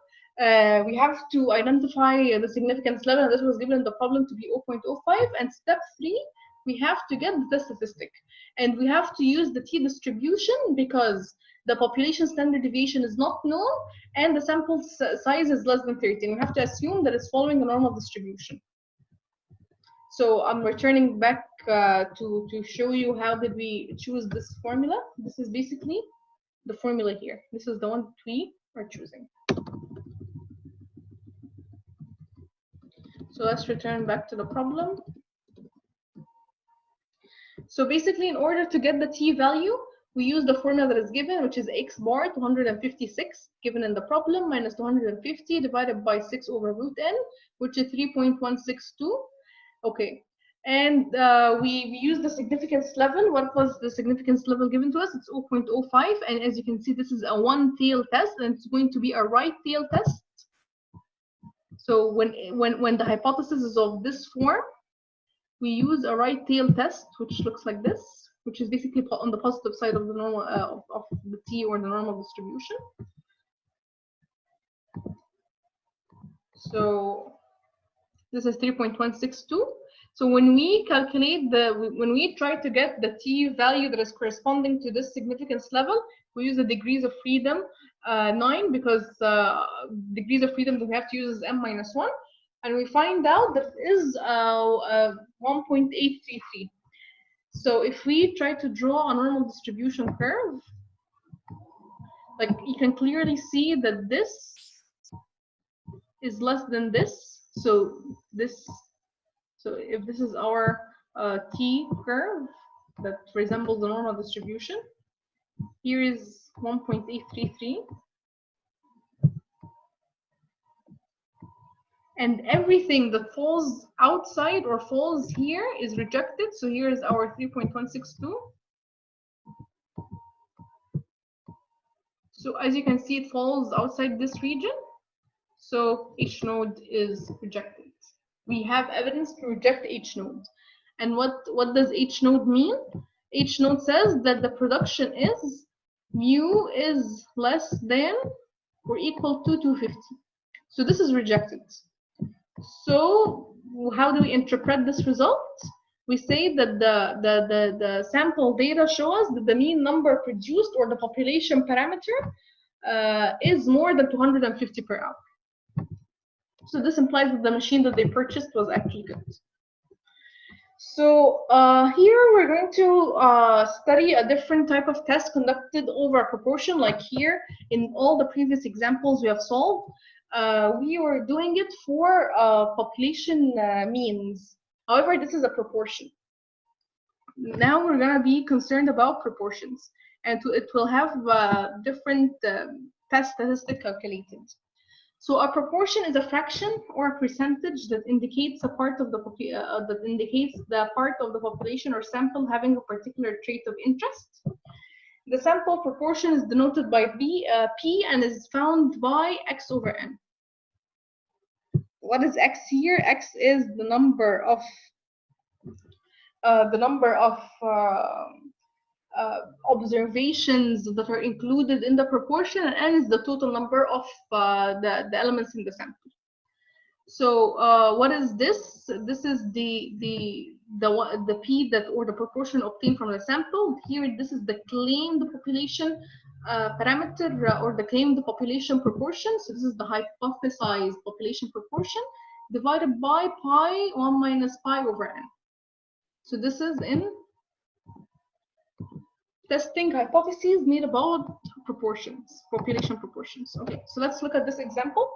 we have to identify the significance level, and this was given in the problem to be 0.05. And step 3, we have to get the statistic, and we have to use the t distribution because the population standard deviation is not known, and the sample size is less than 30. And we have to assume that it's following a normal distribution. So I'm returning back to show you how did we choose this formula. This is basically the formula here. This is the one that we are choosing. So let's return back to the problem. So basically, in order to get the t value, we use the formula that is given, which is X bar 256, given in the problem, minus 250 divided by 6 over root n, which is 3.162. Okay, and we use the significance level. What was the significance level given to us? It's 0.05, and as you can see, this is a one-tail test, and it's going to be a right-tail test. So when the hypothesis is of this form, we use a right-tail test, which looks like this, which is basically on the positive side of the normal of the t or the normal distribution. So this is 3.162. So when we calculate when we try to get the t value that is corresponding to this significance level, we use the degrees of freedom 9, because degrees of freedom that we have to use is m-1, and we find out that it is 1.833. So if we try to draw a normal distribution curve, like you can clearly see that this is less than this. So if this is our t curve that resembles the normal distribution, here is 1.833. And everything that falls outside or falls here is rejected. So here is our 3.162. So as you can see, it falls outside this region. So H node is rejected. We have evidence to reject H node. And what does H node mean? H node says that the production is mu is less than or equal to 250. So this is rejected. So how do we interpret this result? We say that the sample data show us that the mean number produced, or the population parameter, is more than 250 per hour. So this implies that the machine that they purchased was actually good. So here we're going to study a different type of test conducted over a proportion. Like here in all the previous examples we have solved, we were doing it for population means. However, this is a proportion. Now we're going to be concerned about proportions, and it will have different test statistics calculated. So a proportion is a fraction or a percentage that indicates a part of the part of the population or sample having a particular trait of interest. The sample proportion is denoted by P and is found by x over n. What is x here? X is the number of observations that are included in the proportion, and n is the total number of the elements in the sample. So what is this? This is the p that, or the proportion obtained from the sample. Here, this is the claimed population parameter, or the claimed population proportion. So this is the hypothesized population proportion divided by pi 1 minus pi over n. So this is in testing hypotheses made about proportions, population proportions. Okay, so let's look at this example.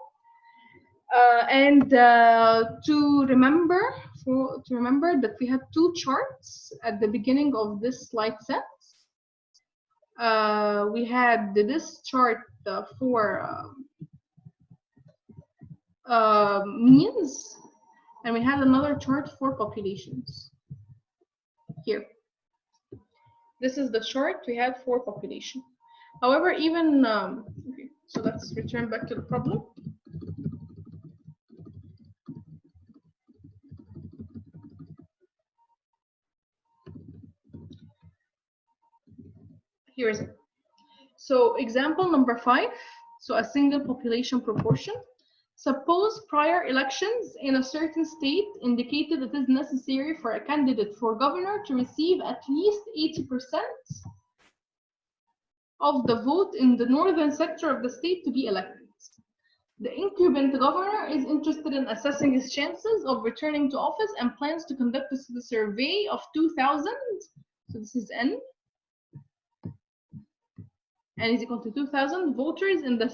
To remember that we had two charts at the beginning of this slide set. We had this chart for means, and we had another chart for populations. Here, this is the chart we had for population. However, even okay, so let's return back to the problem. Here is it. So example number 5. So a single population proportion. Suppose prior elections in a certain state indicated it is necessary for a candidate for governor to receive at least 80% of the vote in the northern sector of the state to be elected. The incumbent governor is interested in assessing his chances of returning to office and plans to conduct the survey of 2,000. So this is N. N is equal to 2,000 voters in the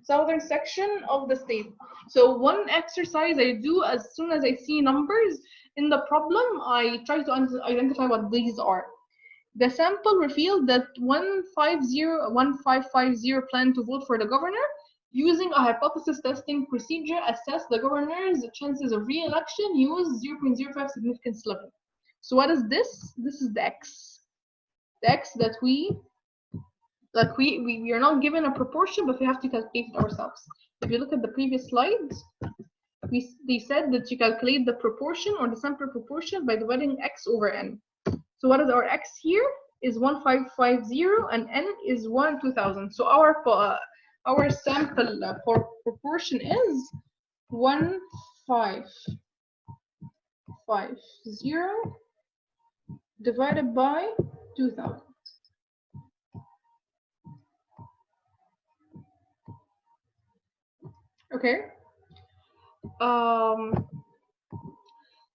southern section of the state. So one exercise I do as soon as I see numbers in the problem, I try to identify what these are. The sample revealed that 1550 plan to vote for the governor. Using a hypothesis testing procedure, assess the governor's chances of re-election, use 0.05 significance level. So what is this? This is the X. The X that we are not given a proportion, but we have to calculate it ourselves. If you look at the previous slides, they said that you calculate the proportion or the sample proportion by dividing x over n. So what is our x here? Is 1550 and n is 1/2000. So our sample proportion is 1550 divided by 2000. Okay.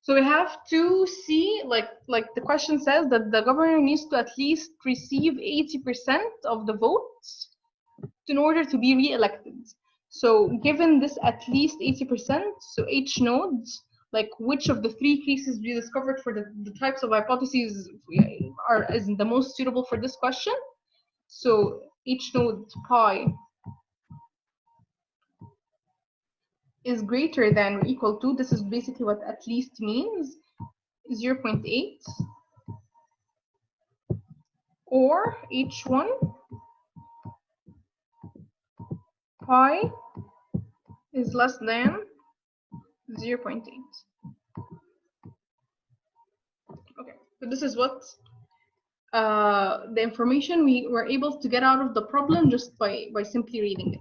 So we have to see, like the question says, that the governor needs to at least receive 80% of the votes in order to be re-elected. So given this at least 80%, so H nodes, like which of the three cases we discovered for the types of hypotheses is the most suitable for this question. So H node pi is greater than or equal to, this is basically what at least means, 0.8, or H1 pi is less than 0.8. Okay, so this is what the information we were able to get out of the problem just by simply reading it.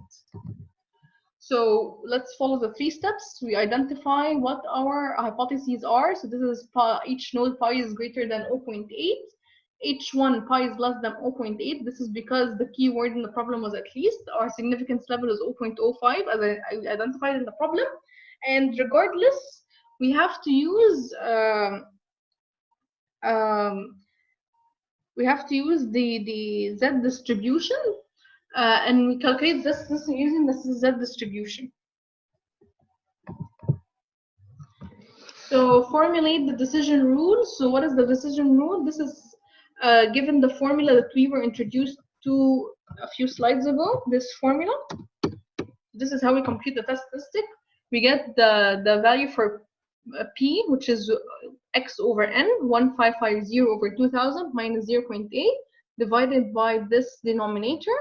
So let's follow the 3 steps. We identify what our hypotheses are. So this is each node pi is greater than 0.8. H1 pi is less than 0.8. This is because the key word in the problem was at least. Our significance level is 0.05 as I identified in the problem. And regardless, we have to use we have to use the Z distribution, and we calculate this using the Z distribution. So formulate the decision rule. So what is the decision rule? This is given the formula that we were introduced to a few slides ago. This formula. This is how we compute the test statistic. We get the value for P, which is x over n, 1550 over 2000 minus 0.8 divided by this denominator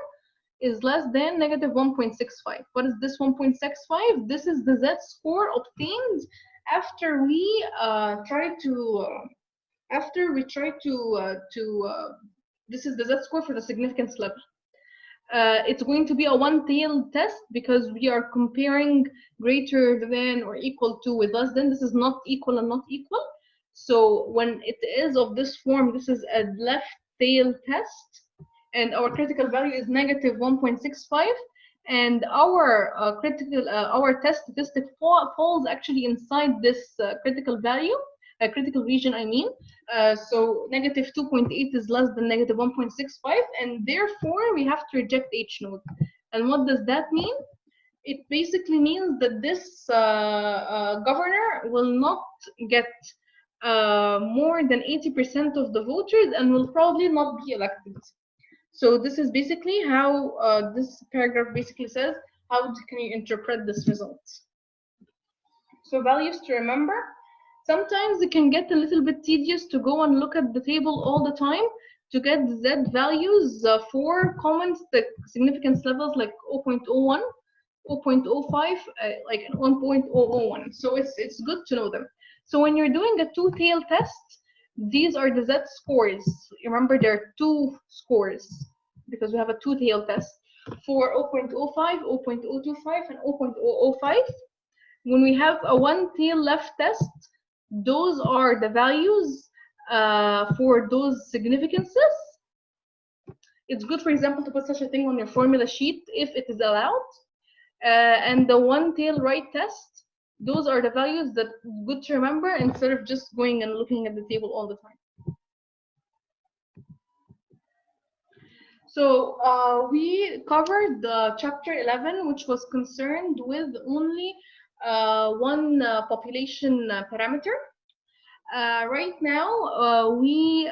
is less than negative 1.65. What is this 1.65? This is the Z-score obtained after we try to this is the Z-score for the significance level. It's going to be a one-tailed test because we are comparing greater than or equal to with less than. This is not equal and not equal. So when it is of this form, this is a left tail test, and our critical value is negative 1.65, and our our test statistic falls actually inside this critical value, critical region, I mean. So negative 2.8 is less than negative 1.65, and therefore we have to reject H node. And what does that mean? It basically means that this governor will not get more than 80% of the voters and will probably not be elected. So this is basically how this paragraph basically says, how can you interpret this result? So values to remember. Sometimes it can get a little bit tedious to go and look at the table all the time to get Z values for common significance levels like 0.01, 0.05, like 1.001. So it's good to know them. So when you're doing a two-tail test, these are the Z scores. Remember, there are two scores because we have a two-tail test for 0.05, 0.025, and 0.005. When we have a one-tail left test, those are the values for those significances. It's good, for example, to put such a thing on your formula sheet if it is allowed. And the one-tail right test, those are the values that good to remember instead of just going and looking at the table all the time. So we covered the chapter 11, which was concerned with only one population parameter. Right now, we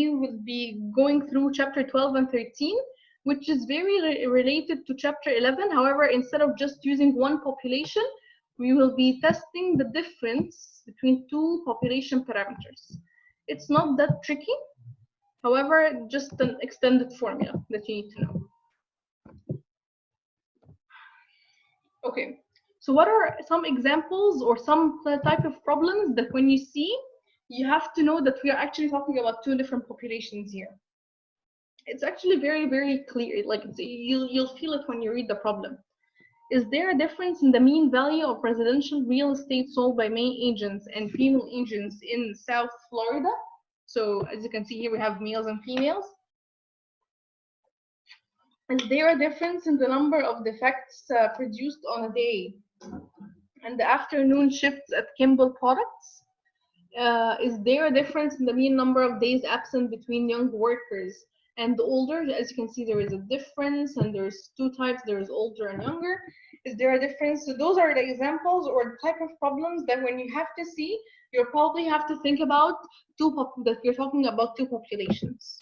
will be going through chapter 12 and 13, which is very related to chapter 11. However, instead of just using one population, we will be testing the difference between two population parameters. It's not that tricky. However, just an extended formula that you need to know. Okay, so what are some examples or some type of problems that when you see, you have to know that we are actually talking about two different populations here? It's actually very, very clear. Like you'll feel it when you read the problem. Is there a difference in the mean value of residential real estate sold by male agents and female agents in South Florida? So as you can see here, we have males and females. Is there a difference in the number of defects produced on a day and the afternoon shifts at Kimball Products? Is there a difference in the mean number of days absent between young workers and the older? As you can see, there is a difference, and there's two types. There is older and younger. Is there a difference? So those are the examples or the type of problems that when you have to see, you'll probably have to think about that you're talking about two populations.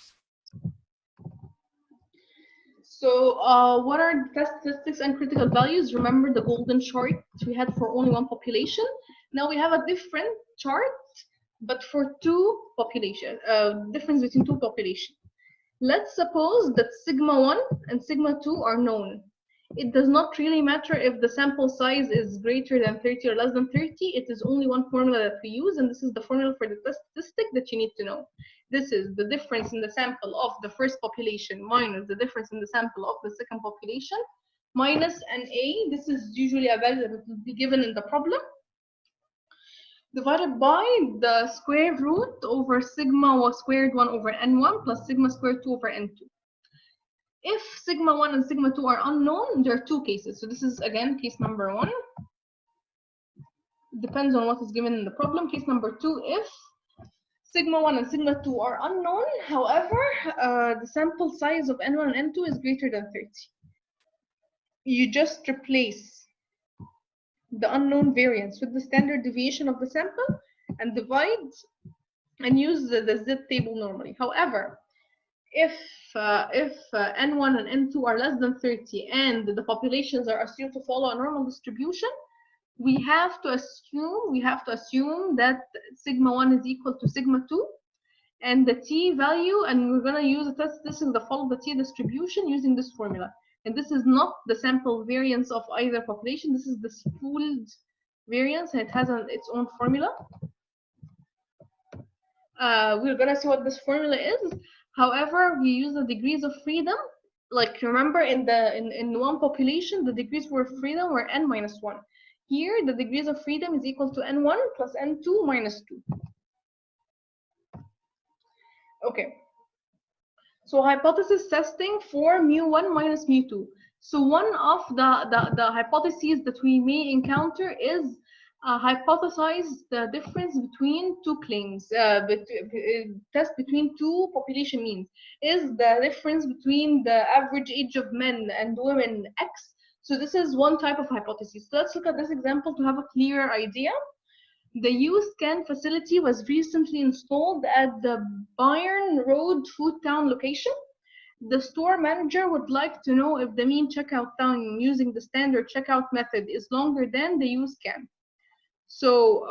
So what are the test statistics and critical values? Remember the golden chart we had for only one population. Now we have a different chart, but for two populations, difference between two populations. Let's suppose that sigma 1 and sigma 2 are known. It does not really matter if the sample size is greater than 30 or less than 30. It is only one formula that we use, and this is the formula for the test statistic that you need to know. This is the difference in the sample of the first population minus the difference in the sample of the second population minus an A. This is usually a value that will be given in the problem, divided by the square root over sigma squared 1 over n1 plus sigma squared 2 over n2. If sigma 1 and sigma 2 are unknown, there are two cases. So this is, again, case number 1. Depends on what is given in the problem. Case number 2, if Sigma 1 and sigma 2 are unknown. However, the sample size of N1 and N2 is greater than 30. You just replace the unknown variance with the standard deviation of the sample and divide and use the Z table normally. However, if N1 and N2 are less than 30 and the populations are assumed to follow a normal distribution, we have to assume that sigma 1 is equal to sigma 2, and the t value, and we're going to use this is the follow the t distribution using this formula. And this is not the sample variance of either population. This is the spooled variance, and it has its own formula. We're going to see what this formula is. However, we use the degrees of freedom. Like, remember, in one population, the degrees of freedom were n minus 1. Here, the degrees of freedom is equal to n1 plus n2 minus 2. Okay. So hypothesis testing for mu1 minus mu2. So one of the hypotheses that we may encounter is hypothesize the difference between two claims, test between two population means. Is the difference between the average age of men and women X? So this is one type of hypothesis. So let's look at this example to have a clear idea. The U-Scan facility was recently installed at the Byron Road Food Town location. The store manager would like to know if the mean checkout time using the standard checkout method is longer than the U-Scan. So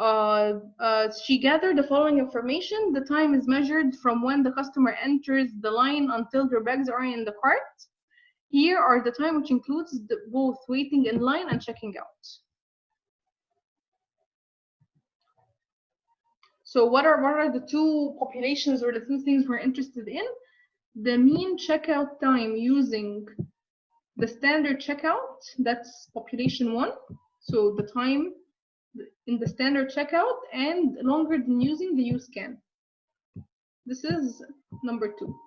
she gathered the following information. The time is measured from when the customer enters the line until their bags are in the cart. Here are the time which includes both waiting in line and checking out. So what are the two populations or the two things we're interested in? The mean checkout time using the standard checkout, that's population 1. So the time in the standard checkout, and longer than using the U-Scan. This is number 2.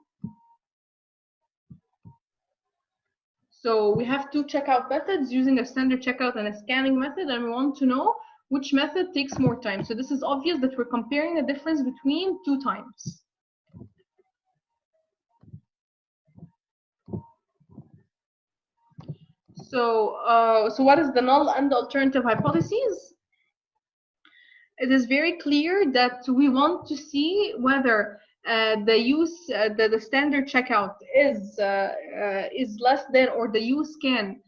So we have two checkout methods using a standard checkout and a scanning method, and we want to know which method takes more time. So this is obvious that we're comparing the difference between two times. So what is the null and the alternative hypotheses? It is very clear that we want to see whether the standard checkout is less than, or the U-Scan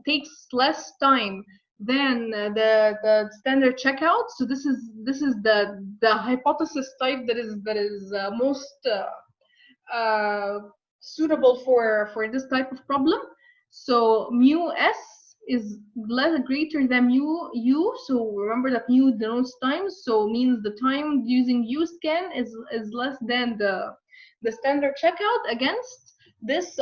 takes less time than the standard checkout. So this is the hypothesis type that is most suitable for this type of problem. So mu s is greater than mu u. So remember that mu denotes time, so means the time using U-Scan is less than the standard checkout against this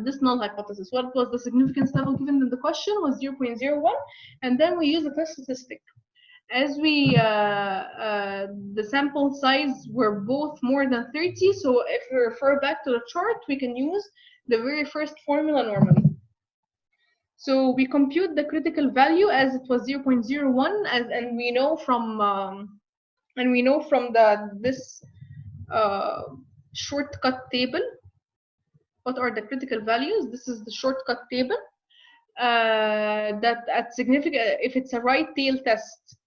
this null hypothesis. What was the significance level given in the question was 0.01, and then we use the test statistic. As we the sample size were both more than 30, so if we refer back to the chart, we can use the very first formula normally. So we compute the critical value as it was 0.01, and we know from this shortcut table what are the critical values. This is the shortcut table that at significant, if it's a right tail test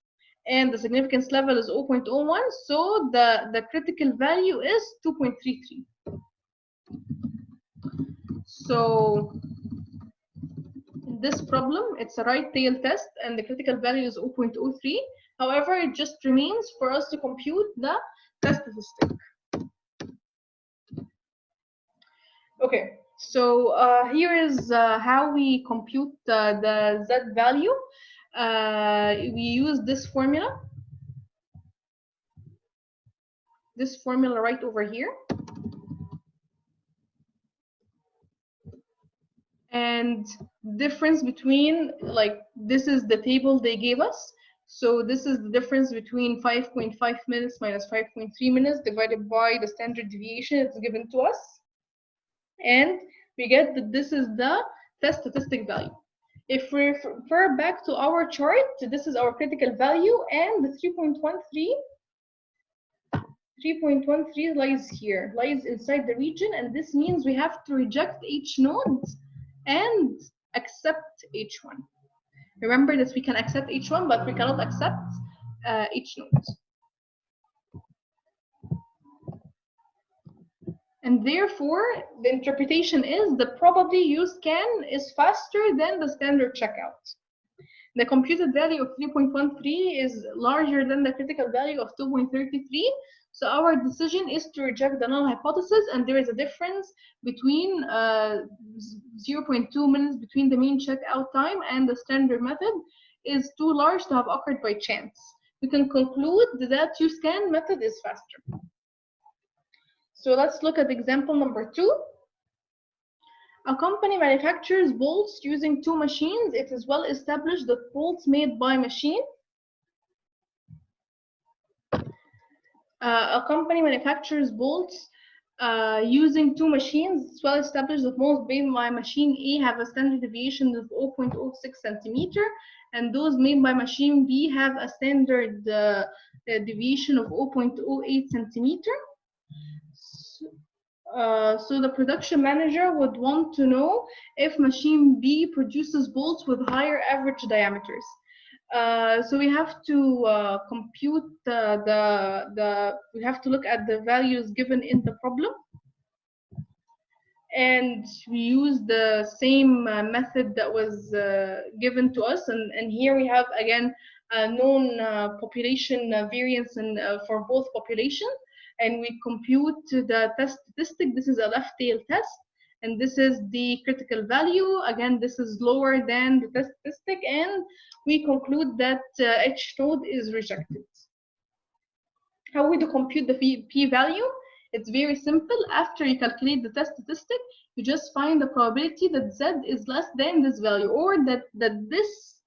and the significance level is 0.01, so the critical value is 2.33. So in this problem, it's a right tail test and the critical value is 0.03. However, it just remains for us to compute the test statistic. Okay, so here is how we compute the Z value. We use this formula right over here. And difference between, like, this is the table they gave us. So this is the difference between 5.5 minutes minus 5.3 minutes divided by the standard deviation it's given to us. And we get that this is the test statistic value. If we refer back to our chart, this is our critical value, and the 3.13 3.13 lies here, lies inside the region, and this means we have to reject each node and accept H1. Remember that we can accept H1, but we cannot accept each node. And therefore, the interpretation is the probably used scan is faster than the standard checkout. The computed value of 3.13 is larger than the critical value of 2.33. So our decision is to reject the null hypothesis, and there is a difference between 0.2 minutes between the mean checkout time and the standard method is too large to have occurred by chance. We can conclude that USCAN method is faster. So let's look at example number 2. A company manufactures bolts using 2 machines. It is well established that bolts made by machine. A company manufactures bolts using 2 machines. It's well established that most made by machine A have a standard deviation of 0.06 centimeter, and those made by machine B have a standard deviation of 0.08 centimeter. So the production manager would want to know if machine B produces bolts with higher average diameters. So we have to compute we have to look at the values given in the problem, and we use the same method that was given to us, and here we have again a known population variance for both populations. And we compute the test statistic. This is a left tail test, and this is the critical value. Again, this is lower than the test statistic, and we conclude that each node is rejected. How would you compute the p-value? It's very simple. After you calculate the test statistic, you just find the probability that z is less than this value, or that this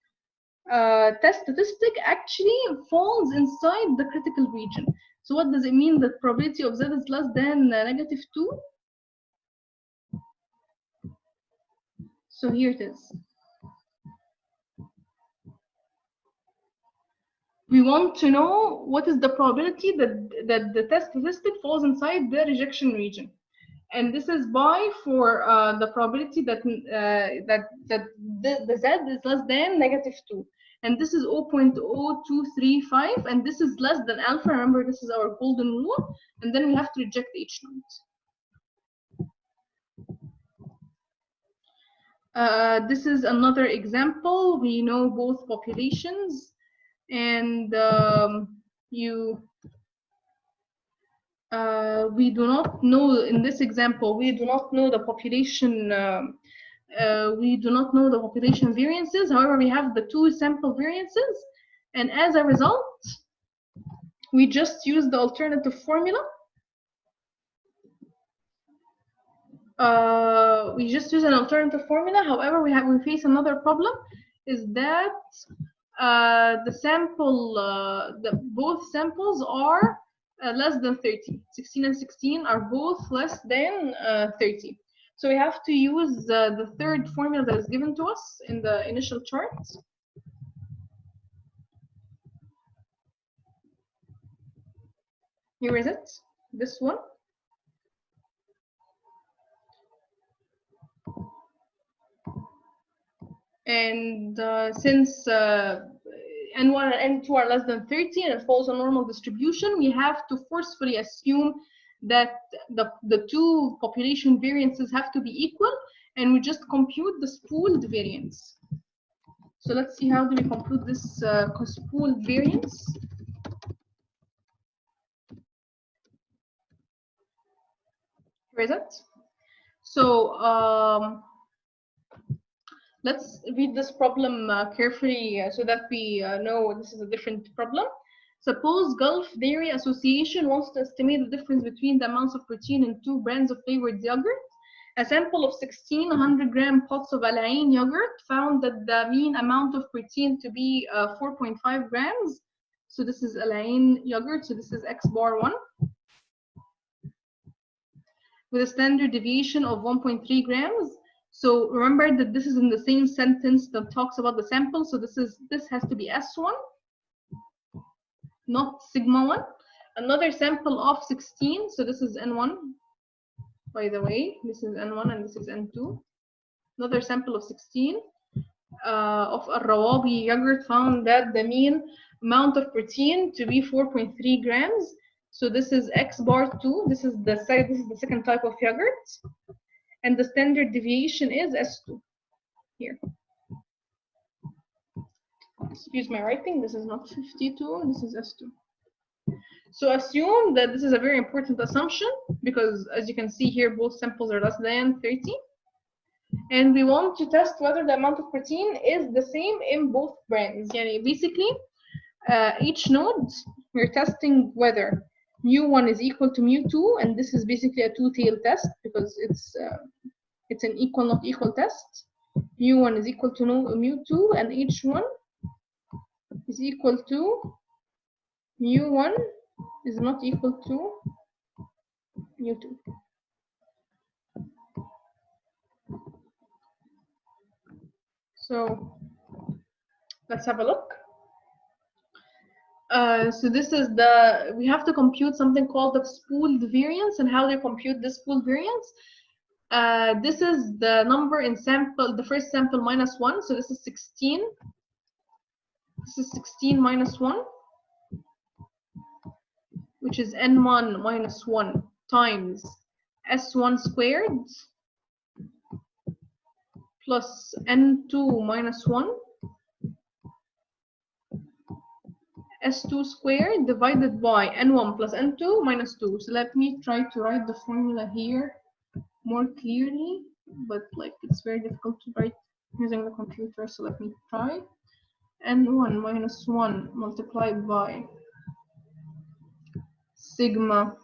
test statistic actually falls inside the critical region. So what does it mean that probability of z is less than -2? So here it is. We want to know what is the probability that the test statistic falls inside the rejection region. And this is for the probability that the z is less than -2. And this is 0.0235, and this is less than alpha. Remember, this is our golden rule. And then we have to reject each node. This is another example. We know both populations, and we do not know, in this example, we do not know the population. We do not know the population variances. However, we have the 2 sample variances, and as a result, we just use the alternative formula. We just use an alternative formula. However, we face another problem, is that both samples are less than 30. 16 and 16 are both less than 30. So we have to use the third formula that is given to us in the initial chart. Here is it, this one. And since N1 and N2 are less than 30 and it follows a normal distribution, we have to forcefully assume that the 2 population variances have to be equal, and we just compute the spooled variance. So let's see, how do we compute this spooled variance? Here is it. So let's read this problem carefully so that we know this is a different problem. Suppose Gulf Dairy Association wants to estimate the difference between the amounts of protein in 2 brands of flavored yogurt. A sample of 16 100-gram pots of Al Ain yogurt found that the mean amount of protein to be 4.5 grams. So this is Al Ain yogurt, so this is X bar 1. With a standard deviation of 1.3 grams. So remember that this is in the same sentence that talks about the sample. So this has to be S1, not sigma 1. another sample of 16. So this is N1, by the way. This is N1 and this is N2. Another sample of 16 of Al-Rawabi yogurt found that the mean amount of protein to be 4.3 grams. So this is X bar 2. This is the second type of yogurt, and the standard deviation is S2 here. Excuse my writing. This is not 52. This is S2. So assume that this is a very important assumption because, as you can see here, both samples are less than 30. And we want to test whether the amount of protein is the same in both brands. Yani basically, each node, we're testing whether mu1 is equal to mu2, and this is basically a two-tailed test because it's an equal not equal test. Mu1 is equal to mu2, and h1 is equal to mu1 is not equal to mu2. So let's have a look. So this is we have to compute something called the spooled variance, and how do you compute this spooled variance? This is the number in sample, the first sample minus 1, so this is 16. This is 16 minus 1, which is N1 minus 1 times S1 squared plus N2 minus 1 S2 squared divided by N1 plus N2 minus 2. So let me try to write the formula here more clearly, but like it's very difficult to write using the computer, so let me try. N1 minus 1 multiplied by sigma,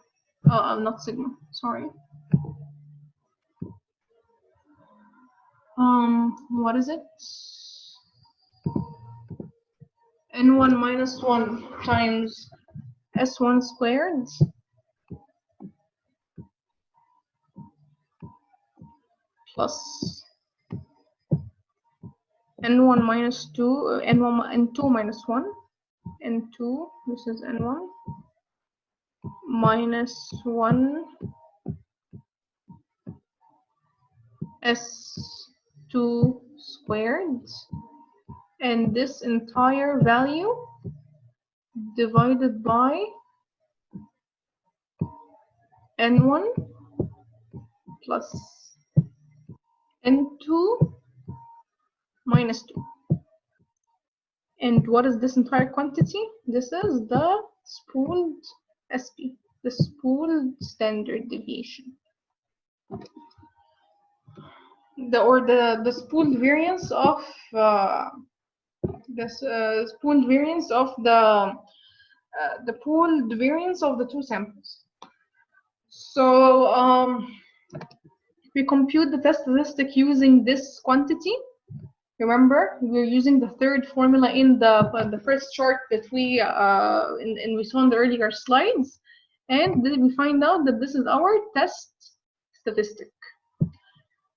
not sigma, sorry. What is it? N1 minus 1 times S1 squared plus N1 minus 2, N2 minus 1, N2, this is N1, minus 1 S2 squared, and this entire value divided by N1 plus N2 minus 2. And what is this entire quantity? This is the spooled SP, the spooled standard deviation. The spooled variance of spooled variance of the pooled variance of the two samples. So we compute the test statistic using this quantity. Remember, we're using the third formula in the first chart that we saw in the earlier slides, and then we find out that this is our test statistic.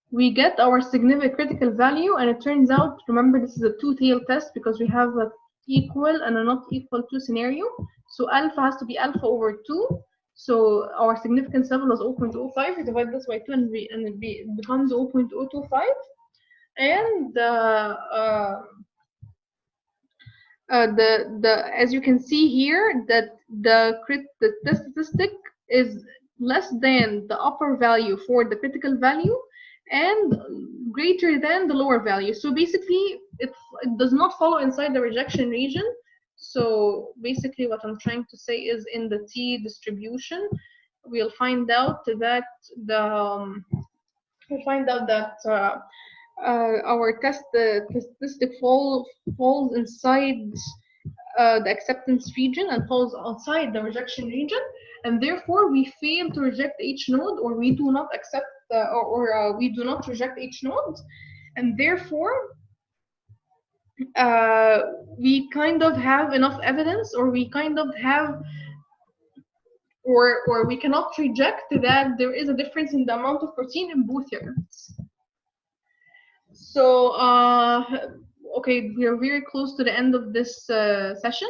We get our significant critical value, and it turns out, remember, this is a two-tailed test because we have an equal and a not equal to scenario. So alpha has to be alpha over 2. So our significance level was 0.05. We divide this by 2, and it becomes 0.025. And as you can see here, that the test statistic is less than the upper value for the critical value and greater than the lower value. So basically, it does not follow inside the rejection region. So basically, what I'm trying to say is, in the T distribution, we'll find out that our test statistic falls inside the acceptance region and falls outside the rejection region, and therefore we fail to reject each node, or we do not accept we do not reject each node, and therefore we kind of have enough evidence, or we kind of have or we cannot reject that there is a difference in the amount of protein in both yogurts. So, okay, we are very close to the end of this session.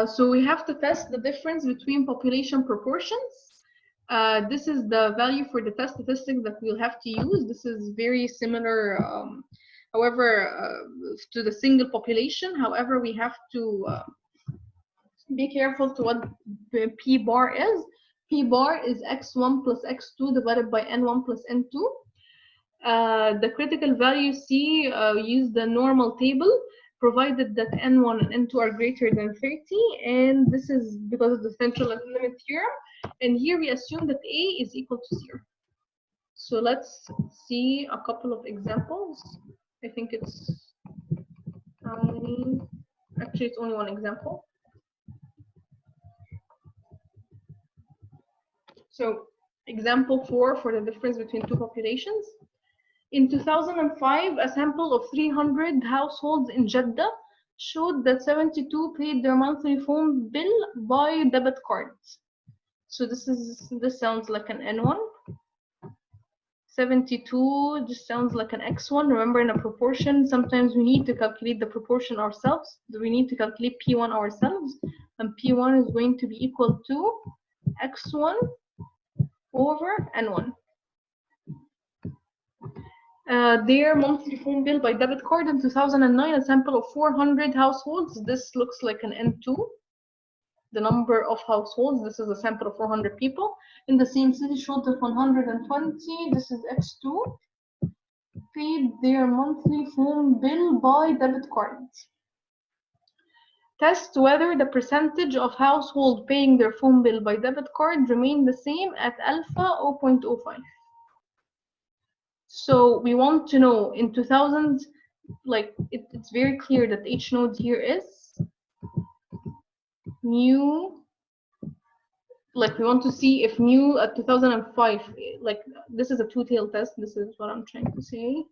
So we have to test the difference between population proportions. This is the value for the test statistics that we'll have to use. This is very similar, however, to the single population. However, we have to be careful to what P bar is. P bar is x1 plus x2 divided by n1 plus n2. The critical value C, use the normal table, provided that n1 and n2 are greater than 30, and this is because of the central limit theorem. And here we assume that A is equal to 0. So let's see a couple of examples. I think it's how many? Actually, it's only one example. So example 4 for the difference between two populations. In 2005, a sample of 300 households in Jeddah showed that 72 paid their monthly phone bill by debit cards. So this sounds like an N1. 72 just sounds like an X1. Remember, in a proportion, sometimes we need to calculate the proportion ourselves. We need to calculate P1 ourselves, and P1 is going to be equal to X1 over N1. Their monthly phone bill by debit card in 2009, a sample of 400 households. This looks like an N2. The number of households, this is a sample of 400 people in the same city, showed that 120, this is X2, paid their monthly phone bill by debit cards. Test whether the percentage of households paying their phone bill by debit card remain the same at alpha 0.05. So we want to know in 2000, like it's very clear that each node here is new. Like we want to see if new at 2005, like this is a two-tailed test. This is what I'm trying to say.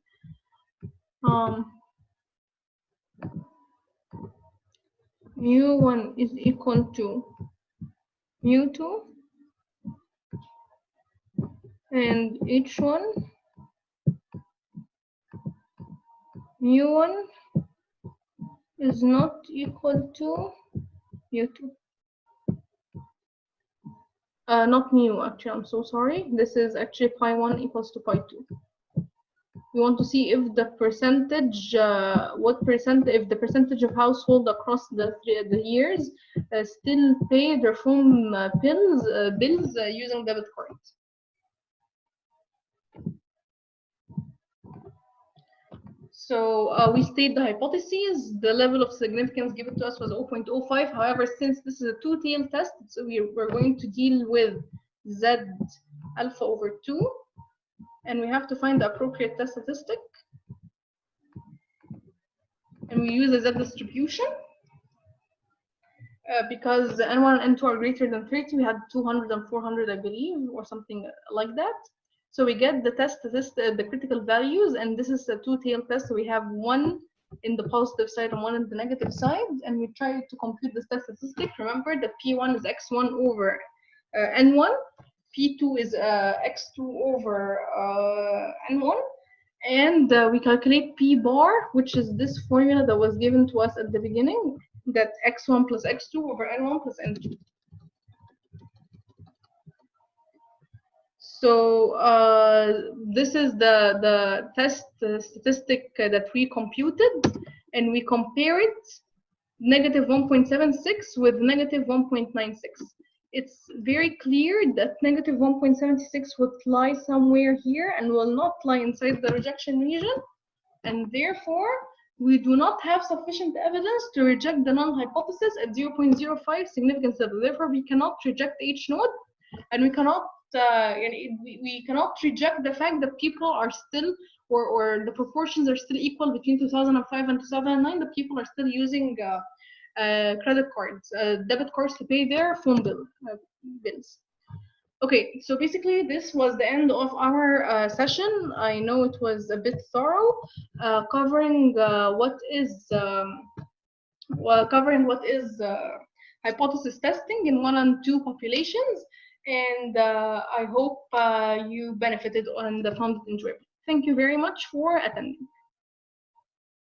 Mu1 is equal to mu2, and h1 mu1 is not equal to mu2. Not mu, actually, I'm so sorry. This is actually pi1 equals to pi2. We want to see if the percentage, if the percentage of household across the years still pay their phone bills using debit cards. So we state the hypotheses. The level of significance given to us was 0.05. However, since this is a two-tailed test, so we're going to deal with Z alpha over 2, and we have to find the appropriate test statistic. And we use a Z distribution. Because N1 and N2 are greater than 30, we had 200 and 400, I believe, or something like that. So we get the test statistic, the critical values, and this is a two-tailed test. So we have one in the positive side and one in the negative side, and we try to compute the test statistic. Remember that P1 is X1 over N1, P2 is X2 over N1, and we calculate P bar, which is this formula that was given to us at the beginning, that X1 plus X2 over N1 plus N2. So this is the test statistic that we computed, and we compare it negative 1.76 with negative 1.96. It's very clear that negative 1.76 would lie somewhere here and will not lie inside the rejection region, and therefore we do not have sufficient evidence to reject the null hypothesis at 0.05 significance level. Therefore, we cannot reject H node, and we cannot reject the fact that people are still, or the proportions are still equal between 2005 and 2009. The people are still using credit cards, debit cards to pay their phone bills. Okay, so basically this was the end of our session. I know it was a bit thorough, covering what is hypothesis testing in 1 and 2 populations, and I hope you benefited and found it enjoyable. Thank you very much for attending.